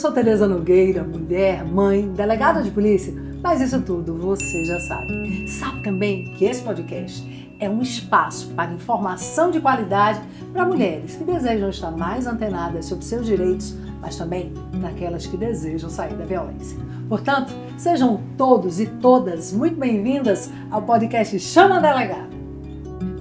sou Tereza Nogueira, mulher, mãe, delegada de polícia, mas isso tudo você já sabe. Sabe também que esse podcast é um espaço para informação de qualidade para mulheres que desejam estar mais antenadas sobre seus direitos, mas também para aquelas que desejam sair da violência. Portanto, sejam todos e todas muito bem-vindas ao podcast Chama a Delegada.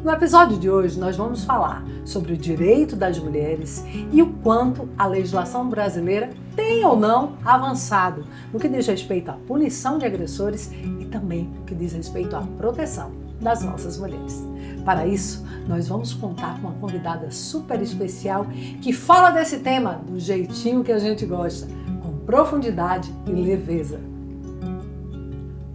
No episódio de hoje, nós vamos falar sobre o direito das mulheres e o quanto a legislação brasileira tem ou não avançado no que diz respeito à punição de agressores e também no que diz respeito à proteção das nossas mulheres. Para isso, nós vamos contar com uma convidada super especial que fala desse tema do jeitinho que a gente gosta, com profundidade e leveza.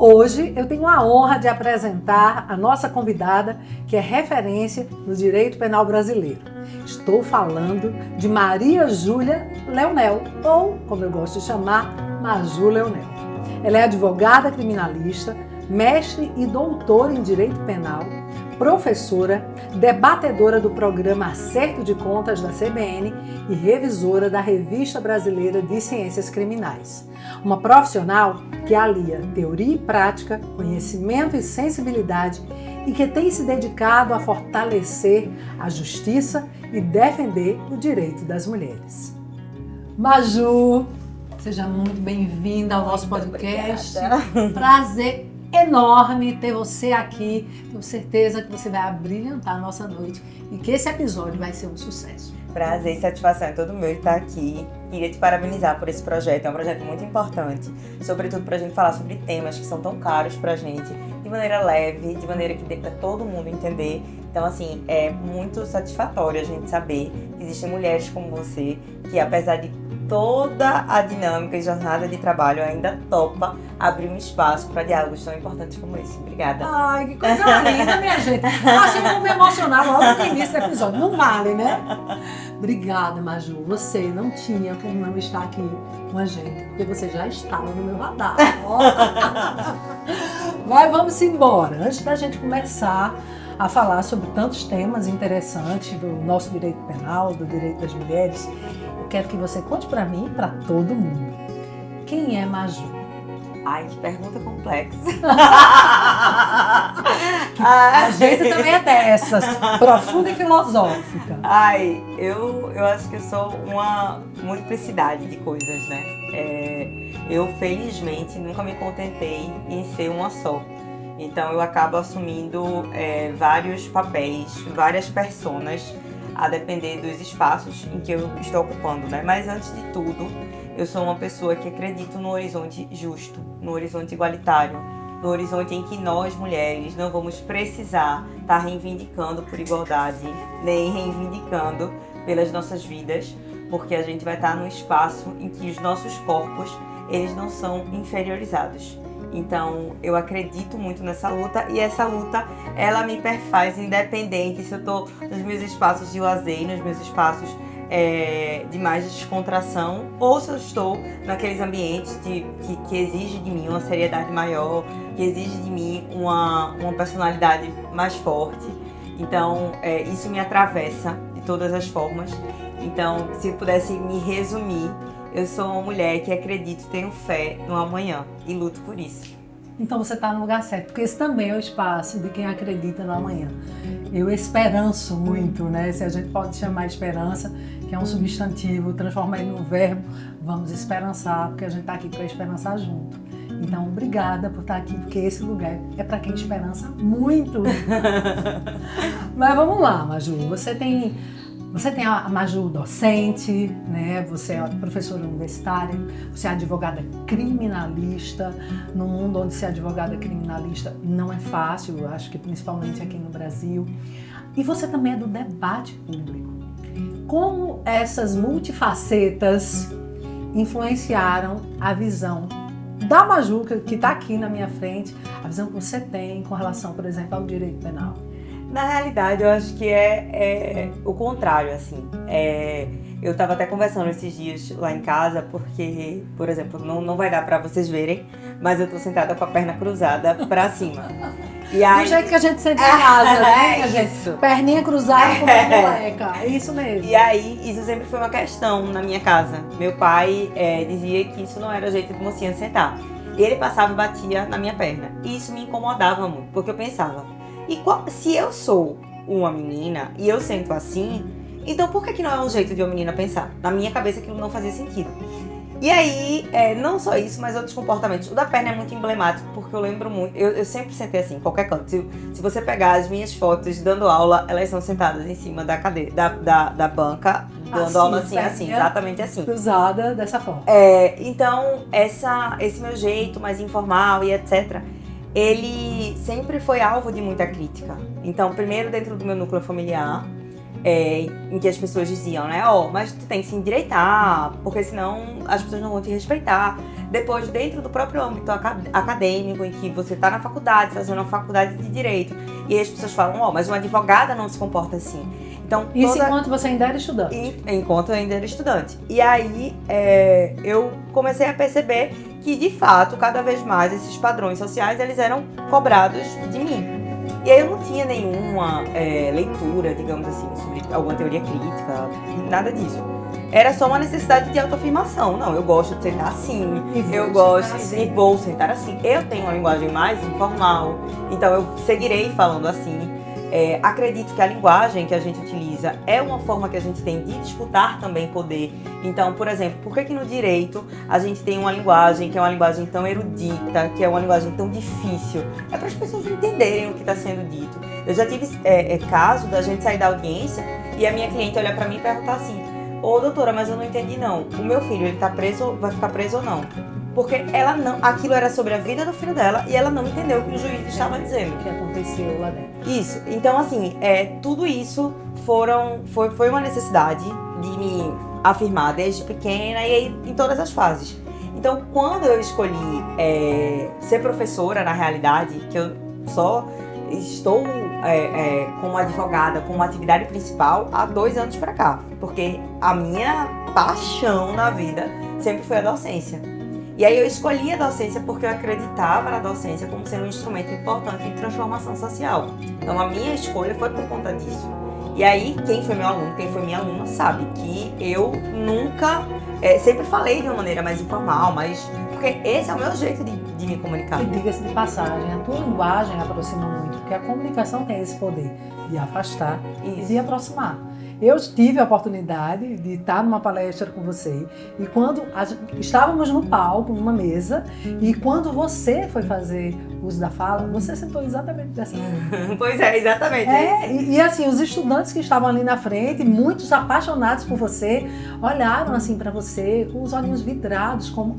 Hoje eu tenho a honra de apresentar a nossa convidada, que é referência no direito penal brasileiro. Estou falando de Maria Júlia Leonel, ou, como eu gosto de chamar, Maju Leonel. Ela é advogada criminalista, mestre e doutora em direito penal, professora, debatedora do programa Acerto de Contas da CBN e revisora da Revista Brasileira de Ciências Criminais. Uma profissional que alia teoria e prática, conhecimento e sensibilidade e que tem se dedicado a fortalecer a justiça e defender o direito das mulheres. Maju, seja muito bem-vinda ao nosso podcast. Prazer enorme ter você aqui. Tenho certeza que você vai abrilhantar a nossa noite e que esse episódio vai ser um sucesso. Prazer e satisfação é todo meu estar aqui. Queria te parabenizar por esse projeto. É um projeto muito importante, sobretudo para a gente falar sobre temas que são tão caros para a gente, de maneira leve, de maneira que dê para todo mundo entender. Então, assim, é muito satisfatório a gente saber que existem mulheres como você, que apesar de toda a dinâmica e jornada de trabalho ainda topa abrir um espaço para diálogos tão importantes como esse. Obrigada. Ai, que coisa linda, minha gente. Assim eu vou me emocionar logo no início do episódio. Não vale, né? Obrigada, Maju. Você não tinha como não estar aqui com a gente, porque você já estava no meu radar. Mas vamos embora. Antes da gente começar a falar sobre tantos temas interessantes do nosso direito penal, do direito das mulheres, eu quero que você conte para mim e para todo mundo. Quem é Maju? Ai, que pergunta complexa. A gente também é dessas, profunda e filosófica. Ai, eu acho que eu sou uma multiplicidade de coisas, né? Eu, felizmente, nunca me contentei em ser uma só. Então, eu acabo assumindo vários papéis, várias personas, a depender dos espaços em que eu estou ocupando, né? Mas, antes de tudo, eu sou uma pessoa que acredita no horizonte justo, no horizonte igualitário, no horizonte em que nós, mulheres, não vamos precisar estar reivindicando por igualdade, nem reivindicando pelas nossas vidas, porque a gente vai estar num espaço em que os nossos corpos, eles não são inferiorizados. Então, eu acredito muito nessa luta e essa luta, ela me perfaz independente se eu estou nos meus espaços de lazer, nos meus espaços de mais descontração, ou se eu estou naqueles ambientes que exigem de mim uma seriedade maior, que exigem de mim uma personalidade mais forte. Então, isso me atravessa de todas as formas. Então, se eu pudesse me resumir, eu sou uma mulher que acredito, tenho fé no amanhã e luto por isso. Então você está no lugar certo, porque esse também é o espaço de quem acredita no amanhã. Eu esperanço muito, né? Se a gente pode chamar de esperança, que é um substantivo, transformar ele num verbo, vamos esperançar, porque a gente está aqui para esperançar junto. Então, obrigada por estar aqui, porque esse lugar é para quem esperança muito. Mas vamos lá, Maju, você tem a Maju docente, né? Você é professora universitária, você é advogada criminalista, num mundo onde ser advogada criminalista não é fácil, eu acho que principalmente aqui no Brasil. E você também é do debate público. Como essas multifacetas influenciaram a visão da Maju, que está aqui na minha frente, a visão que você tem com relação, por exemplo, ao direito penal? Na realidade, eu acho que é o contrário, assim. Eu tava até conversando esses dias lá em casa, porque, por exemplo, não vai dar pra vocês verem, mas eu tô sentada com a perna cruzada pra cima. E aí... Do jeito que a gente senta em casa, né? Isso. Perninha cruzada com a moleca. É isso mesmo. E aí, isso sempre foi uma questão na minha casa. Meu pai dizia que isso não era jeito de mocinha sentar. Ele passava e batia na minha perna. E isso me incomodava muito, porque eu pensava, se eu sou uma menina e eu sento assim, então por que não é um jeito de uma menina pensar? Na minha cabeça aquilo não fazia sentido. E aí, não só isso, mas outros comportamentos. O da perna é muito emblemático, porque eu lembro muito, eu sempre sentei assim, em qualquer canto. Se você pegar as minhas fotos dando aula, elas são sentadas em cima da cadeira, da banca, dando aula assim, exatamente assim. Cruzada dessa forma. Então, esse meu jeito mais informal e etc., ele sempre foi alvo de muita crítica. Então, primeiro dentro do meu núcleo familiar, em que as pessoas diziam, né, mas tu tem que se endireitar, porque senão as pessoas não vão te respeitar. Depois, dentro do próprio âmbito acadêmico, em que você tá na faculdade, fazendo uma faculdade de Direito, e aí as pessoas falam, mas uma advogada não se comporta assim. Então, isso enquanto você ainda era estudante? Enquanto eu ainda era estudante. E aí, eu comecei a perceber que, de fato, cada vez mais esses padrões sociais, eles eram cobrados de mim. E aí eu não tinha nenhuma leitura, digamos assim, sobre alguma teoria crítica, nada disso. Era só uma necessidade de autoafirmação. Não, eu gosto de sentar assim, e vou sentar assim. Eu tenho uma linguagem mais informal, então eu seguirei falando assim. Acredito que a linguagem que a gente utiliza é uma forma que a gente tem de disputar também poder. Então, por exemplo, por que no direito a gente tem uma linguagem que é uma linguagem tão erudita, que é uma linguagem tão difícil? É para as pessoas entenderem o que está sendo dito. Eu já tive caso da gente sair da audiência e a minha cliente olhar para mim e perguntar assim: doutora, mas eu não entendi não. O meu filho, ele tá preso, vai ficar preso ou não? Porque aquilo era sobre a vida do filho dela e ela não entendeu o que o juiz estava dizendo. O que aconteceu lá dentro. Isso. Então, assim, tudo isso foi uma necessidade de me afirmar desde pequena e aí, em todas as fases. Então, quando eu escolhi ser professora, na realidade, que eu só estou como advogada, como atividade principal, há 2 anos pra cá. Porque a minha paixão na vida sempre foi a docência. E aí eu escolhi a docência porque eu acreditava na docência como sendo um instrumento importante de transformação social. Então a minha escolha foi por conta disso. E aí quem foi meu aluno, quem foi minha aluna sabe que eu nunca, sempre falei de uma maneira mais informal, porque esse é o meu jeito de me comunicar. E diga-se de passagem, a tua linguagem aproxima muito, porque a comunicação tem esse poder de afastar e de aproximar. Eu tive a oportunidade de estar numa palestra com você e quando estávamos no palco, numa mesa, e quando você foi fazer uso da fala, você sentou exatamente dessa maneira. Pois é, exatamente. E assim, os estudantes que estavam ali na frente, muitos apaixonados por você, olharam assim para você com os olhinhos vidrados, como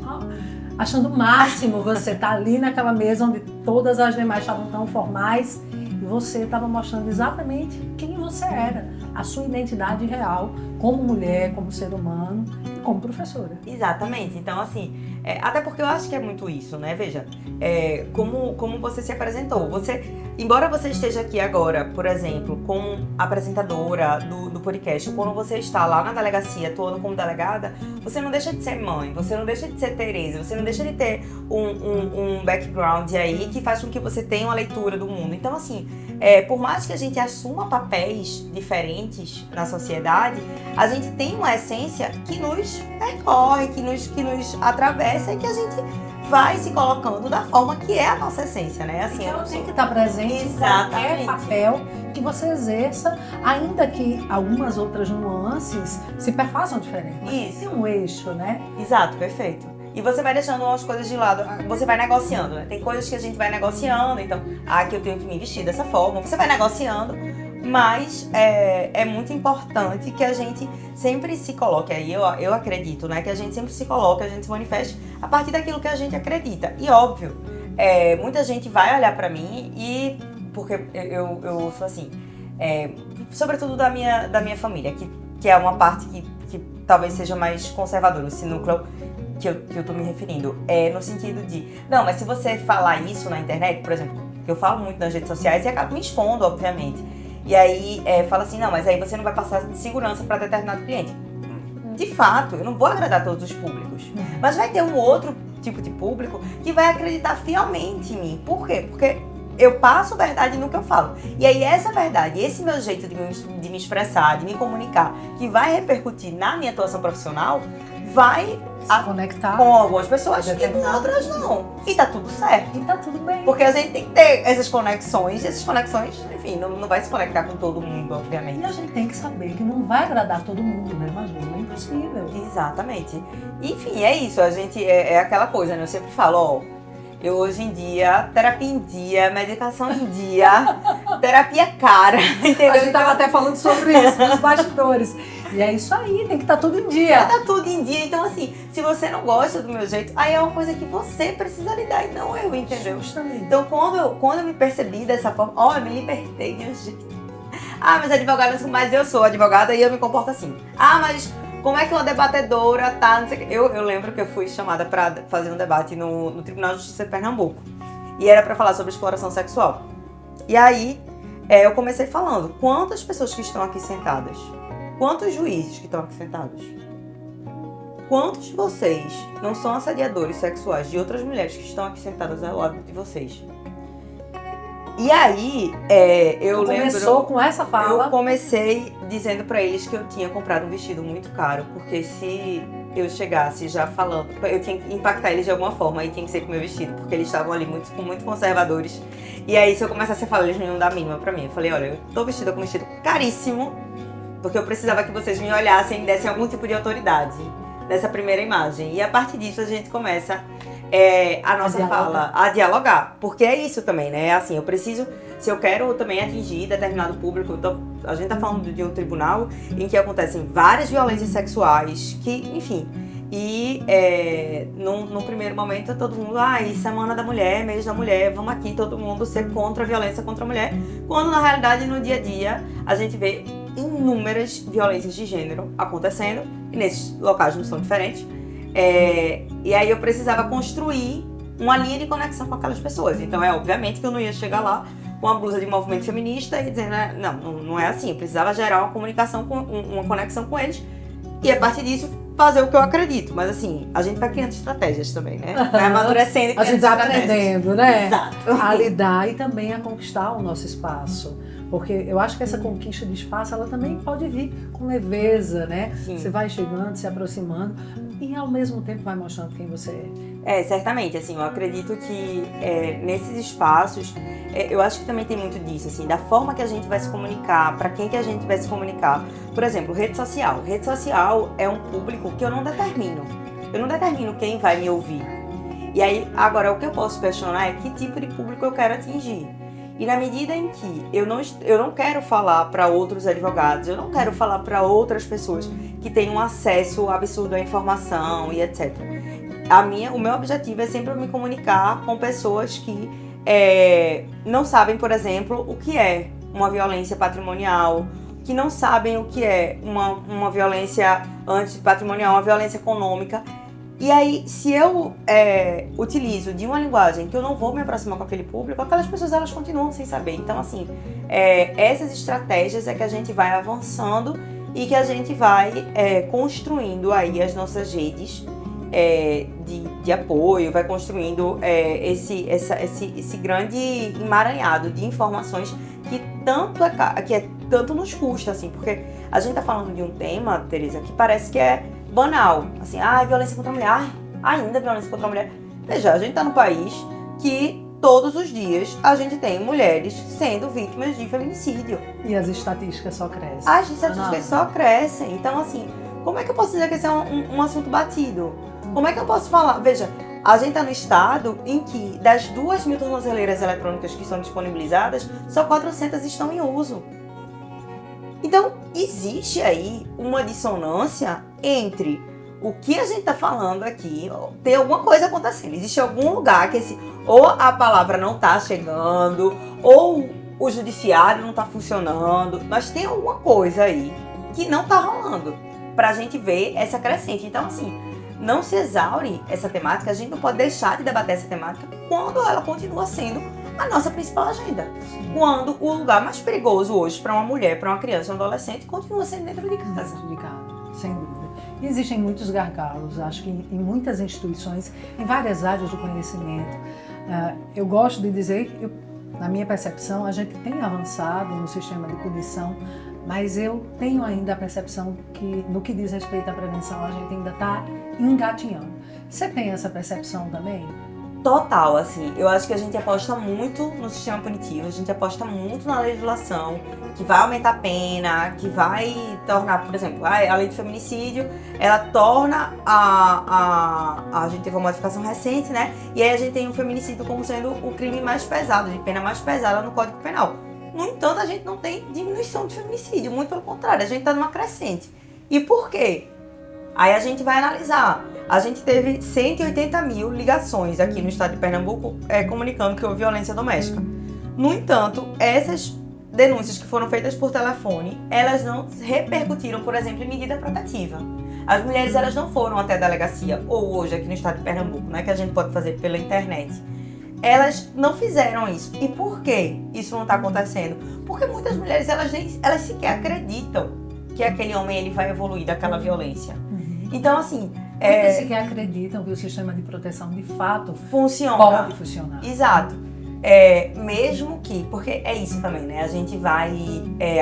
achando o máximo você estar ali naquela mesa onde todas as demais estavam tão formais e você estava mostrando exatamente quem você era. A sua identidade real como mulher, como ser humano e como professora. Exatamente. Então, assim, até porque eu acho que é muito isso, né? Veja, como você se apresentou. Embora você esteja aqui agora, por exemplo, como apresentadora do podcast, ou quando você está lá na delegacia atuando como delegada, você não deixa de ser mãe, você não deixa de ser Tereza, você não deixa de ter um background aí que faz com que você tenha uma leitura do mundo. Então, assim, por mais que a gente assuma papéis diferentes na sociedade, a gente tem uma essência que nos percorre, que nos atravessa e que a gente vai se colocando da forma que é a nossa essência, né? Assim, ela tem que estar presente em qualquer papel que você exerça, ainda que algumas outras nuances se perfaçam diferente. Isso. Tem um eixo, né? Exato, perfeito. E você vai deixando umas coisas de lado, você vai negociando, né? Tem coisas que a gente vai negociando, então, que eu tenho que me vestir dessa forma, você vai negociando, mas é muito importante que a gente sempre se coloque, aí eu acredito, né? Que a gente sempre se coloque, a gente se manifeste a partir daquilo que a gente acredita. E óbvio, muita gente vai olhar pra mim porque eu sou assim, sobretudo da minha família, que é uma parte que talvez seja mais conservadora, esse núcleo que eu tô me referindo, no sentido de, não, mas se você falar isso na internet, por exemplo, que eu falo muito nas redes sociais e acabo me expondo, obviamente. E aí fala assim, não, mas aí você não vai passar de segurança para determinado cliente. De fato, eu não vou agradar todos os públicos. Mas vai ter um outro tipo de público que vai acreditar fielmente em mim. Por quê? Porque eu passo verdade no que eu falo. E aí essa verdade, esse meu jeito de me expressar, de me comunicar, que vai repercutir na minha atuação profissional, vai se conectar com algumas pessoas e com outras não. E tá tudo certo. E tá tudo bem. Porque a gente tem que ter essas conexões, enfim, não vai se conectar com todo mundo, obviamente. E a gente tem que saber que não vai agradar todo mundo, né, Maju? É impossível. Exatamente. Enfim, é isso. A gente é aquela coisa, né? Eu sempre falo, ó, eu hoje em dia, terapia em dia, medicação em dia, terapia cara, entendeu? A gente tava até falando sobre isso nos bastidores. E é isso aí, tem que estar tudo em dia. Tá tudo em dia, então assim, se você não gosta do meu jeito, aí é uma coisa que você precisa lidar e não eu, entendeu? Justamente. Então quando eu me percebi dessa forma, eu me libertei de um jeito. Mas advogada, mas eu sou advogada e eu me comporto assim. Mas como é que uma debatedora tá, não sei o quê. Eu lembro que eu fui chamada para fazer um debate no Tribunal de Justiça de Pernambuco. E era para falar sobre exploração sexual. E aí, eu comecei falando, quantas pessoas que estão aqui sentadas? Quantos juízes que estão aqui sentados? Quantos de vocês não são assediadores sexuais de outras mulheres que estão aqui sentadas ao lado de vocês? E aí, eu lembro... Começou com essa fala? Eu comecei dizendo pra eles que eu tinha comprado um vestido muito caro, porque se eu chegasse já falando, eu tinha que impactar eles de alguma forma, aí tinha que ser com o meu vestido, porque eles estavam ali muito conservadores. E aí, se eu começasse a falar, eles não iam dar a mínima pra mim. Eu falei, olha, eu tô vestida com um vestido caríssimo, porque eu precisava que vocês me olhassem e me dessem algum tipo de autoridade nessa primeira imagem. E a partir disso, a gente começa... a nossa fala, a dialogar, porque é isso também, né? Assim, eu preciso, se eu quero também atingir determinado público, então, a gente tá falando de um tribunal em que acontecem várias violências sexuais, que, enfim, e no primeiro momento todo mundo, Semana da Mulher, Mês da Mulher, vamos aqui todo mundo ser contra a violência contra a mulher, quando na realidade no dia a dia a gente vê inúmeras violências de gênero acontecendo, e nesses locais não são diferentes. E aí eu precisava construir uma linha de conexão com aquelas pessoas. Então obviamente que eu não ia chegar lá com a blusa de movimento feminista e dizer, não é assim. Eu precisava gerar uma comunicação, uma conexão com eles e a partir disso fazer o que eu acredito. Mas assim, a gente vai criando estratégias também, né? Vai amadurecendo e criando a gente vai aprendendo, né? Exato. A lidar e também a conquistar o nosso espaço. Porque eu acho que essa conquista de espaço, ela também pode vir com leveza, né? Sim. Você vai chegando, se aproximando e ao mesmo tempo vai mostrando quem você é. Certamente, assim, eu acredito que nesses espaços, eu acho que também tem muito disso, assim, da forma que a gente vai se comunicar, para quem que a gente vai se comunicar. Por exemplo, rede social. Rede social é um público que eu não determino. Eu não determino quem vai me ouvir. E aí, agora, o que eu posso questionar é que tipo de público eu quero atingir. E na medida em que eu não quero falar para outros advogados, eu não quero falar para outras pessoas que têm um acesso absurdo à informação e etc. O meu objetivo é sempre me comunicar com pessoas que não sabem, por exemplo, o que é uma violência patrimonial, que não sabem o que é uma violência antipatrimonial, uma violência econômica. E aí, se eu utilizo de uma linguagem que eu não vou me aproximar com aquele público, aquelas pessoas elas continuam sem saber. Então, assim, essas estratégias é que a gente vai avançando e que a gente vai construindo aí as nossas redes de apoio, vai construindo esse grande emaranhado de informações que tanto nos custa, assim, porque a gente tá falando de um tema, Teresa, que parece que é banal, assim, violência contra a mulher, ainda violência contra a mulher. Veja, a gente tá num país que todos os dias a gente tem mulheres sendo vítimas de feminicídio. E as estatísticas só crescem. As estatísticas só crescem. Então, assim, como é que eu posso dizer que esse é um assunto batido? Como é que eu posso falar? Veja, a gente tá no estado em que das 2.000 tornozeleiras eletrônicas que são disponibilizadas, só 400 estão em uso. Então, existe aí uma dissonância entre o que a gente está falando aqui, tem alguma coisa acontecendo. Existe algum lugar que ou a palavra não está chegando, ou o judiciário não está funcionando, mas tem alguma coisa aí que não está rolando para a gente ver essa crescente. Então, assim, não se exaure essa temática, a gente não pode deixar de debater essa temática quando ela continua sendo a nossa principal agenda. Quando o lugar mais perigoso hoje para uma mulher, para uma criança, um adolescente, continua sendo dentro de casa. Dentro de casa, sem dúvida. E existem muitos gargalos, acho que em muitas instituições, em várias áreas do conhecimento. Eu gosto de dizer que, na minha percepção, a gente tem avançado no sistema de punição, mas eu tenho ainda a percepção que, no que diz respeito à prevenção, a gente ainda está engatinhando. Você tem essa percepção também? Total, assim, eu acho que a gente aposta muito no sistema punitivo, a gente aposta muito na legislação, que vai aumentar a pena, que vai tornar, por exemplo, a lei de feminicídio, ela torna a gente teve uma modificação recente, né? E aí a gente tem o feminicídio como sendo o crime mais pesado, de pena mais pesada no Código Penal. No entanto, a gente não tem diminuição de feminicídio, muito pelo contrário, a gente está numa crescente. E por quê? Aí a gente vai analisar. A gente teve 180 mil ligações aqui no estado de Pernambuco comunicando que houve violência doméstica. No entanto, essas denúncias que foram feitas por telefone, elas não repercutiram, por exemplo, em medida protetiva. As mulheres, elas não foram até a delegacia, ou hoje aqui no estado de Pernambuco, né, que a gente pode fazer pela internet. Elas não fizeram isso. E por que isso não está acontecendo? Porque muitas mulheres, elas sequer acreditam que aquele homem ele vai evoluir daquela violência. Então, assim... Muitas sequer acreditam que o sistema de proteção, de fato, funciona. Pode funcionar. Exato. Mesmo que... Porque é isso também, né? A gente vai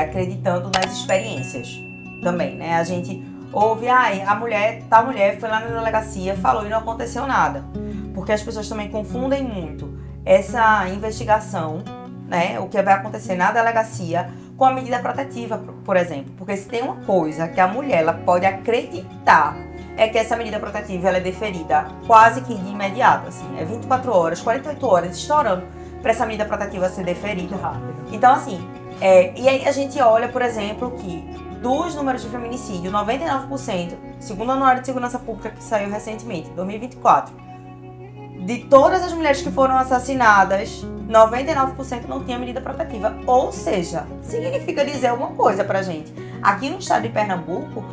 acreditando nas experiências também, né? A gente ouve, tal mulher foi lá na delegacia, falou e não aconteceu nada. Porque as pessoas também confundem muito essa investigação, né? O que vai acontecer na delegacia com a medida protetiva, por exemplo. Porque se tem uma coisa que a mulher ela pode acreditar, é que essa medida protetiva ela é deferida quase que de imediato, assim. 24 horas, 48 horas, estourando para essa medida protetiva ser deferida. Então, assim, e aí a gente olha, por exemplo, que dos números de feminicídio, 99%, segundo o Anuário de Segurança Pública que saiu recentemente, 2024, de todas as mulheres que foram assassinadas, 99% não tinha medida protetiva. Ou seja, significa dizer alguma coisa pra gente. Aqui no estado de Pernambuco,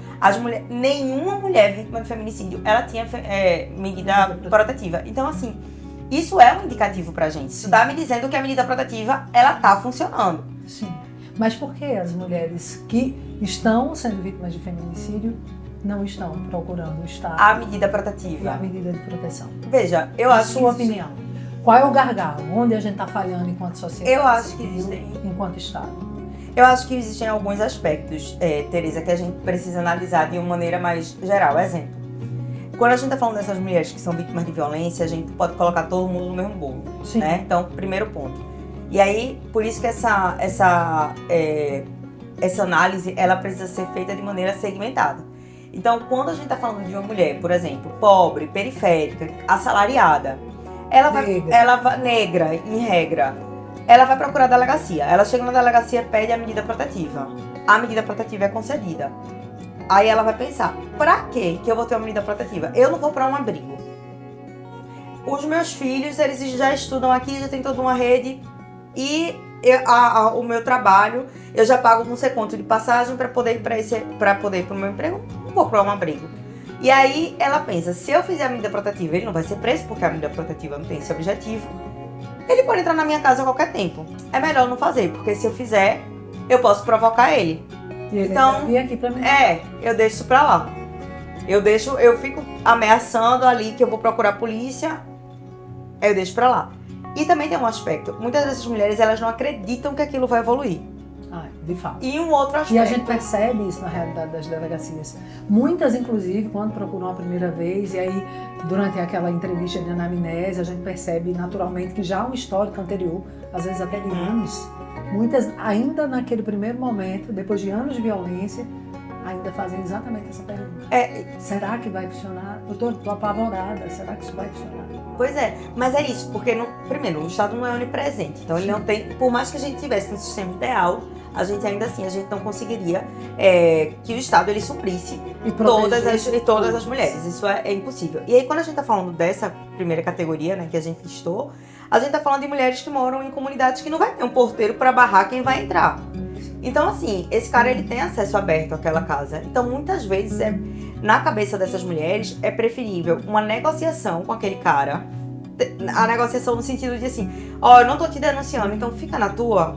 nenhuma mulher vítima de feminicídio, ela tinha medida protetiva. Então, assim, isso é um indicativo pra gente. Isso tá me dizendo que a medida protetiva, ela tá funcionando. Sim. Mas por que as mulheres que estão sendo vítimas de feminicídio não estão procurando o Estado a medida protetiva e a medida de proteção? Veja, eu acho que... A sua opinião. Qual é o gargalo? Onde a gente está falhando enquanto sociedade? Eu acho que existem... Enquanto Estado? Eu acho que existem alguns aspectos, Tereza, que a gente precisa analisar de uma maneira mais geral. Exemplo, quando a gente está falando dessas mulheres que são vítimas de violência, a gente pode colocar todo mundo no mesmo bolo, né? Então, primeiro ponto. E aí, por isso que essa análise, ela precisa ser feita de maneira segmentada. Então, quando a gente está falando de uma mulher, por exemplo, pobre, periférica, assalariada, ela vai negra, em regra, ela vai procurar a delegacia. Ela chega na delegacia e pede a medida protetiva. A medida protetiva é concedida. Aí ela vai pensar, pra que eu vou ter uma medida protetiva? Eu não vou para um abrigo. Os meus filhos, eles já estudam aqui, já tem toda uma rede. E o meu trabalho, eu já pago não sei quanto de passagem para poder ir para o meu emprego. Não vou para um abrigo. E aí ela pensa, se eu fizer a medida protetiva, ele não vai ser preso, porque a medida protetiva não tem esse objetivo. Ele pode entrar na minha casa a qualquer tempo. É melhor não fazer, porque se eu fizer, eu posso provocar ele. E ele então, vir aqui pra mim. Eu deixo isso pra lá. Eu fico ameaçando ali que eu vou procurar a polícia, eu deixo pra lá. E também tem um aspecto, muitas dessas mulheres, elas não acreditam que aquilo vai evoluir. De fato. E um outro aspecto. E a gente percebe isso na realidade das delegacias. Muitas, inclusive, quando procuram a primeira vez, e aí, durante aquela entrevista de anamnese, a gente percebe naturalmente que já há um histórico anterior, às vezes até de anos, muitas, ainda naquele primeiro momento, depois de anos de violência, ainda fazem exatamente essa pergunta. Será que vai funcionar? Eu tô apavorada, será que isso vai funcionar? Pois é, mas é isso, porque, primeiro, o Estado não é onipresente, então ele não tem, por mais que a gente tivesse um sistema ideal, a gente ainda assim, a gente não conseguiria que o Estado ele suprisse todas as mulheres, isso é impossível. E aí quando a gente tá falando dessa primeira categoria, né, que a gente listou, a gente tá falando de mulheres que moram em comunidades que não vai ter um porteiro para barrar quem vai entrar. Então assim, esse cara ele tem acesso aberto àquela casa, então muitas vezes na cabeça dessas mulheres é preferível uma negociação com aquele cara, a negociação no sentido de assim, ó, eu não tô te denunciando, então fica na tua,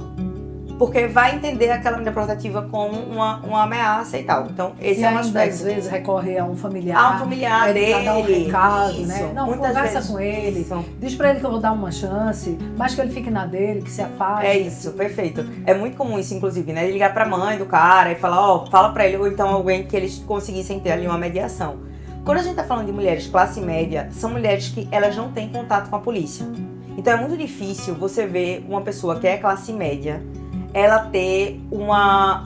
porque vai entender aquela medida protetiva como uma ameaça e tal. Então, esse é um aspecto. Às vezes recorrer a um familiar. A um familiar dele. Dar um recado, isso, né? Não, muitas conversa vezes, com ele. Isso. Diz pra ele que eu vou dar uma chance, mas que ele fique na dele, que se afaste. É isso, perfeito. É muito comum isso, inclusive, né? Ligar pra mãe do cara e falar, ó, fala pra ele, ou então alguém que eles conseguissem ter ali uma mediação. Quando a gente tá falando de mulheres classe média, são mulheres que elas não têm contato com a polícia. Então é muito difícil você ver uma pessoa que é classe média, ela ter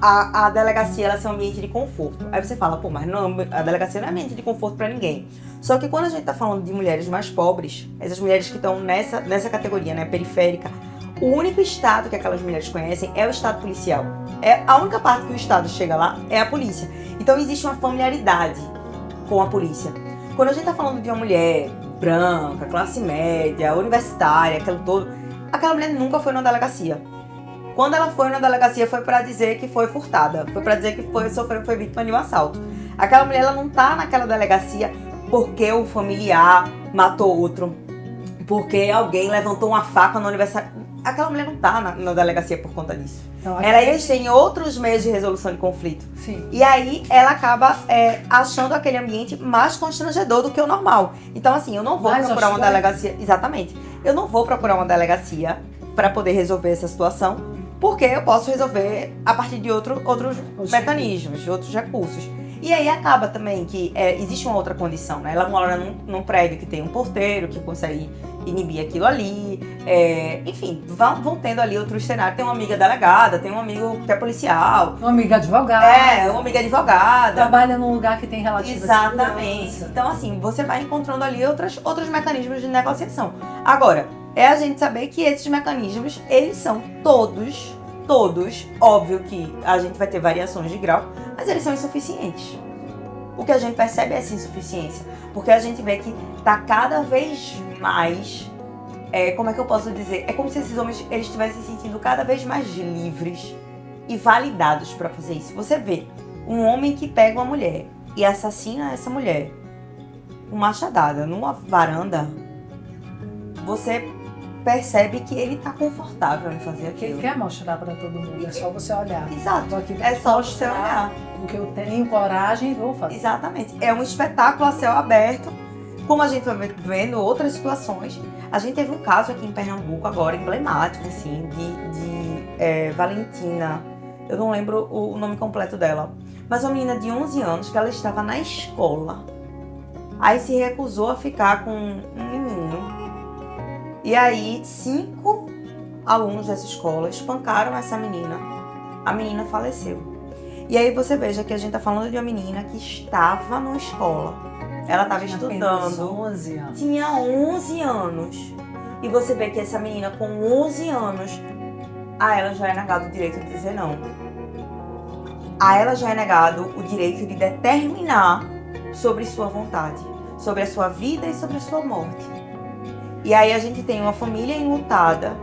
a delegacia, ela ser um ambiente de conforto. Aí você fala, pô, mas não, a delegacia não é ambiente de conforto pra ninguém. Só que quando a gente tá falando de mulheres mais pobres, essas mulheres que estão nessa categoria, né, periférica, o único estado que aquelas mulheres conhecem é o estado policial. É a única parte que o estado chega lá é a polícia. Então existe uma familiaridade com a polícia. Quando a gente tá falando de uma mulher branca, classe média, universitária, aquela mulher nunca foi numa delegacia. Quando ela foi na delegacia foi pra dizer que foi furtada, foi pra dizer que foi vítima de um assalto. Aquela mulher, ela não tá naquela delegacia porque o familiar matou outro, porque alguém levantou uma faca no aniversário. Aquela mulher não tá na delegacia por conta disso. Então, eles têm outros meios de resolução de conflito. Sim. E aí ela acaba achando aquele ambiente mais constrangedor do que o normal. Então assim, eu não vou procurar uma delegacia. Exatamente. Eu não vou procurar uma delegacia para poder resolver essa situação, porque eu posso resolver a partir de outros mecanismos, de outros recursos. E aí acaba também que existe uma outra condição, né? Ela mora num prédio que tem um porteiro que consegue inibir aquilo ali. Enfim, vão tendo ali outros cenários. Tem uma amiga delegada, tem um amigo que é policial. Uma amiga advogada. Uma amiga advogada. Trabalha num lugar que tem relativa Exatamente. segurança. Então assim, você vai encontrando ali outros mecanismos de negociação. Agora, é a gente saber que esses mecanismos, eles são todos, óbvio que a gente vai ter variações de grau, mas eles são insuficientes. O que a gente percebe é essa insuficiência, porque a gente vê que tá cada vez mais, como é que eu posso dizer? É como se esses homens eles estivessem se sentindo cada vez mais livres e validados para fazer isso. Você vê um homem que pega uma mulher e assassina essa mulher, com machadada, numa varanda, você percebe que ele tá confortável em fazer aquilo. Ele quer mostrar pra todo mundo, é só você olhar. Exato, aqui é só você olhar. O que eu tenho coragem e vou fazer. Exatamente, é um espetáculo a céu aberto, como a gente vai vendo outras situações. A gente teve um caso aqui em Pernambuco agora, emblemático, assim, de Valentina, eu não lembro o nome completo dela, mas uma menina de 11 anos que ela estava na escola, aí se recusou a ficar com um menino. E aí, 5 alunos dessa escola espancaram essa menina. A menina faleceu. E aí você veja que a gente tá falando de uma menina que estava numa escola. Ela estava estudando. 11 anos. Tinha 11 anos. E você vê que essa menina com 11 anos, a ela já é negado o direito de dizer não. A ela já é negado o direito de determinar sobre sua vontade, sobre a sua vida e sobre a sua morte. E aí a gente tem uma família enlutada.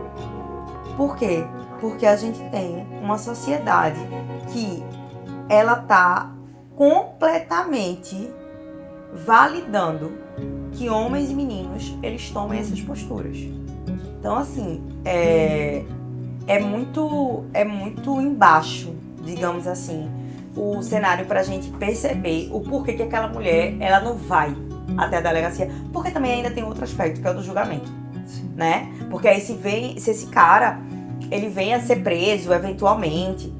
Por quê? Porque a gente tem uma sociedade que ela tá completamente validando que homens e meninos, eles tomem essas posturas. Então, assim, é muito embaixo, digamos assim, o cenário pra gente perceber o porquê que aquela mulher, ela não vai até a delegacia, porque também ainda tem outro aspecto, que é o do julgamento, né? Porque aí se esse cara, ele vem a ser preso eventualmente,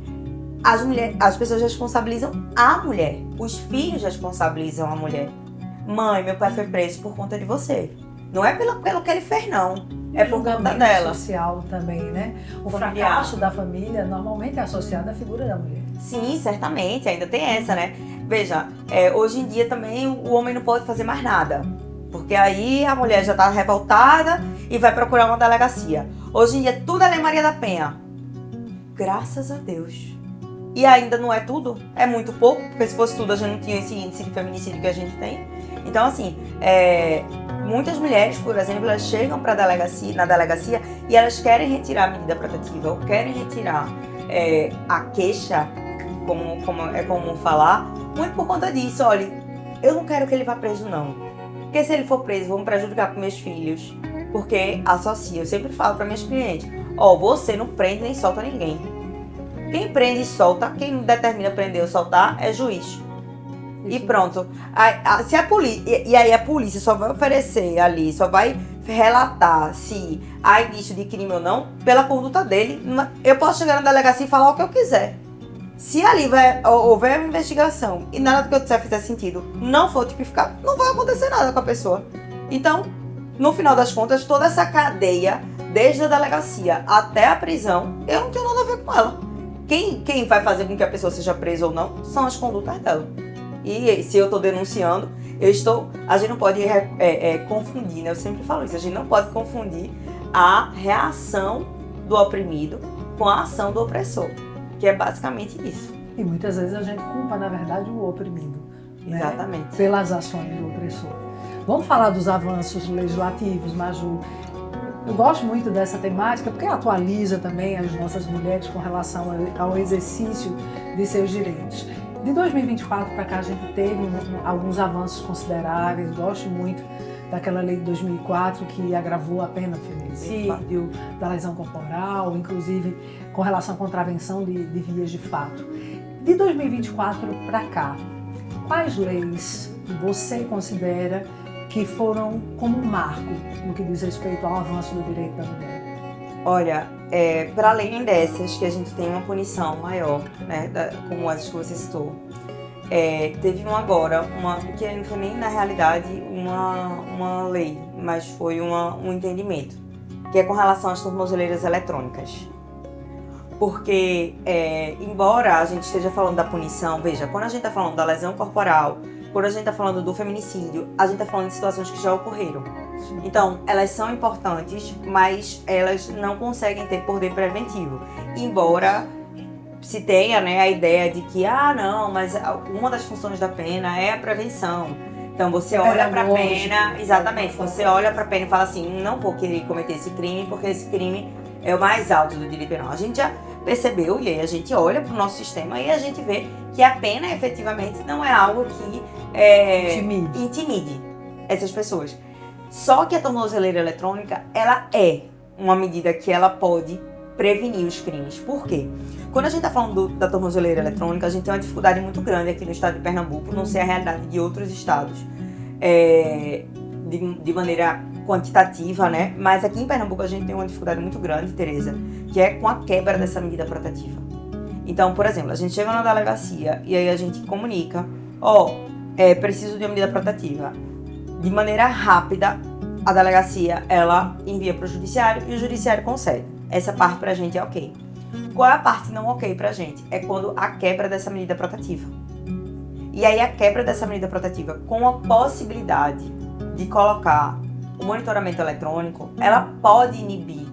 as pessoas responsabilizam a mulher, os filhos responsabilizam a mulher. Mãe, meu pai foi preso por conta de você. Não é pelo que ele fez, não. É por conta dela. Social também, né? O familiar. fracasso da família normalmente é associado à figura da mulher. Sim, certamente, ainda tem essa, né? Veja, hoje em dia também o homem não pode fazer mais nada. Porque aí a mulher já tá revoltada e vai procurar uma delegacia. Hoje em dia tudo é Lei Maria da Penha. Graças a Deus. E ainda não é tudo, é muito pouco, porque se fosse tudo a gente não tinha esse índice de feminicídio que a gente tem. Então, assim, muitas mulheres, por exemplo, elas chegam na delegacia e elas querem retirar a medida protetiva, ou querem retirar a queixa, como é comum falar, muito por conta disso. Olha, eu não quero que ele vá preso, não. Porque se ele for preso, vão prejudicar para meus filhos. Porque associa, eu sempre falo para minhas clientes, ó, você não prende nem solta ninguém. Quem prende e solta, quem determina prender ou soltar é juiz. E pronto. Se a polícia, e aí a polícia só vai oferecer ali, só vai relatar se há indício de crime ou não, pela conduta dele. Eu posso chegar na delegacia e falar o que eu quiser. Se ali houver uma investigação e nada do que eu disser fizer sentido, não for tipificado, não vai acontecer nada com a pessoa. Então, no final das contas, toda essa cadeia, desde a delegacia até a prisão, eu não tenho nada a ver com ela. Quem vai fazer com que a pessoa seja presa ou não são as condutas dela. E se eu estou denunciando, a gente não pode confundir, né? Eu sempre falo isso, a gente não pode confundir a reação do oprimido com a ação do opressor, que é basicamente isso. E muitas vezes a gente culpa, na verdade, o oprimido. Exatamente. Né? Pelas ações do opressor. Vamos falar dos avanços legislativos, Maju. Eu gosto muito dessa temática porque atualiza também as nossas mulheres com relação ao exercício de seus direitos. De 2024 para cá a gente teve alguns avanços consideráveis. Gosto muito daquela lei de 2004 que agravou a pena do feminicídio, da lesão corporal, inclusive com relação à contravenção de vias de fato. De 2024 para cá, quais leis você considera que foram como um marco no que diz respeito ao avanço do direito da mulher? Olha, para além dessas, que a gente tem uma punição maior, né, como as que você citou, teve agora, que não foi nem na realidade uma lei, mas foi um entendimento, que é com relação às tornozeleiras eletrônicas. Porque, embora a gente esteja falando da punição, veja, quando a gente está falando da lesão corporal, quando a gente está falando do feminicídio, a gente está falando de situações que já ocorreram. Então, elas são importantes, mas elas não conseguem ter poder preventivo. Embora se tenha, né, a ideia de que, não, mas uma das funções da pena é a prevenção. Então, você olha para a pena, exatamente, você olha para a pena e fala assim, não vou querer cometer esse crime, porque esse crime é o mais alto do direito penal. A gente já percebeu, e aí a gente olha para o nosso sistema e a gente vê que a pena efetivamente não é algo que intimide essas pessoas. Só que a tornozeleira eletrônica, ela é uma medida que ela pode prevenir os crimes. Por quê? Quando a gente está falando da tornozeleira eletrônica, a gente tem uma dificuldade muito grande aqui no estado de Pernambuco, não sei a realidade de outros estados de maneira quantitativa, né? Mas aqui em Pernambuco a gente tem uma dificuldade muito grande, Tereza, que é com a quebra dessa medida protetiva. Então, por exemplo, a gente chega na delegacia e aí a gente comunica, preciso de uma medida protetiva. De maneira rápida, a delegacia, ela envia para o judiciário e o judiciário concede. Essa parte pra gente é ok. Qual é a parte não ok pra gente? É quando a quebra dessa medida protetiva. E aí a quebra dessa medida protetiva com a possibilidade de colocar o monitoramento eletrônico, ela pode inibir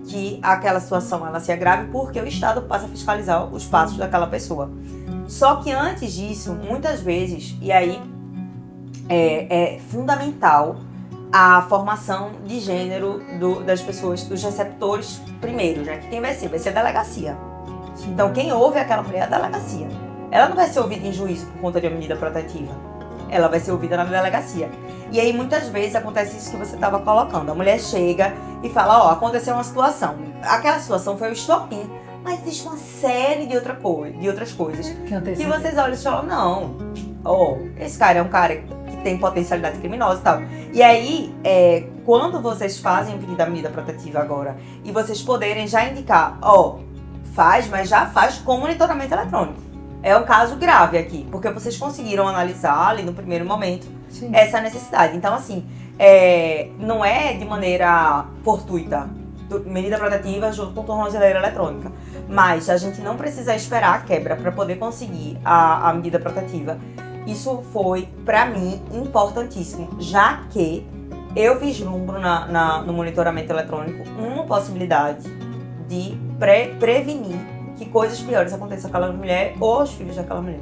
que aquela situação ela se agrave porque o Estado passa a fiscalizar os passos daquela pessoa. Só que antes disso, muitas vezes, e aí é fundamental a formação de gênero das pessoas, dos receptores primeiro, já que quem vai ser a delegacia. Então quem ouve aquela mulher é a delegacia. Ela não vai ser ouvida em juízo por conta de uma medida protetiva. Ela vai ser ouvida na delegacia. E aí muitas vezes acontece isso que você estava colocando. A mulher chega e fala, aconteceu uma situação. Aquela situação foi o estopim. Mas existe uma série de outras coisas. Que vocês olham e falam, não, esse cara é um cara que tem potencialidade criminosa e tal. E aí, quando vocês fazem o pedido da medida protetiva agora, e vocês poderem já indicar, faz, mas já faz com monitoramento eletrônico. É um caso grave aqui, porque vocês conseguiram analisar ali no primeiro momento essa necessidade. Então, assim, não é de maneira fortuita, medida protetiva junto com tornozeleira eletrônica. Mas a gente não precisa esperar a quebra para poder conseguir a medida protetiva. Isso foi, para mim, importantíssimo, já que eu vislumbro no monitoramento eletrônico uma possibilidade de prevenir que coisas piores aconteçam com aquela mulher ou aos filhos daquela mulher.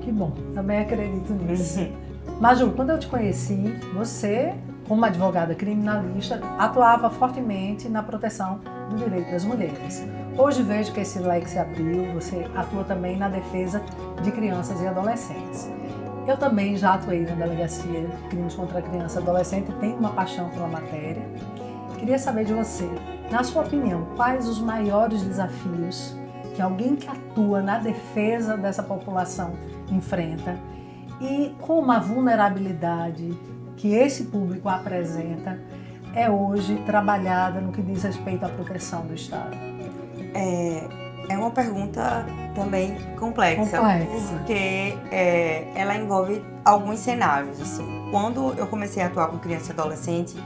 Que bom, também acredito nisso. Maju, quando eu te conheci, você, como advogada criminalista, atuava fortemente na proteção do direito das mulheres. Hoje vejo que esse leque se abriu, você atua também na defesa de crianças e adolescentes. Eu também já atuei na Delegacia de Crimes contra a Criança e Adolescente e tenho uma paixão pela matéria. Queria saber de você, na sua opinião, quais os maiores desafios que alguém que atua na defesa dessa população enfrenta e como a vulnerabilidade que esse público apresenta é hoje trabalhada no que diz respeito à proteção do Estado? É uma pergunta também complexa. Porque ela envolve alguns cenários. Assim. Quando eu comecei a atuar com criança e adolescente,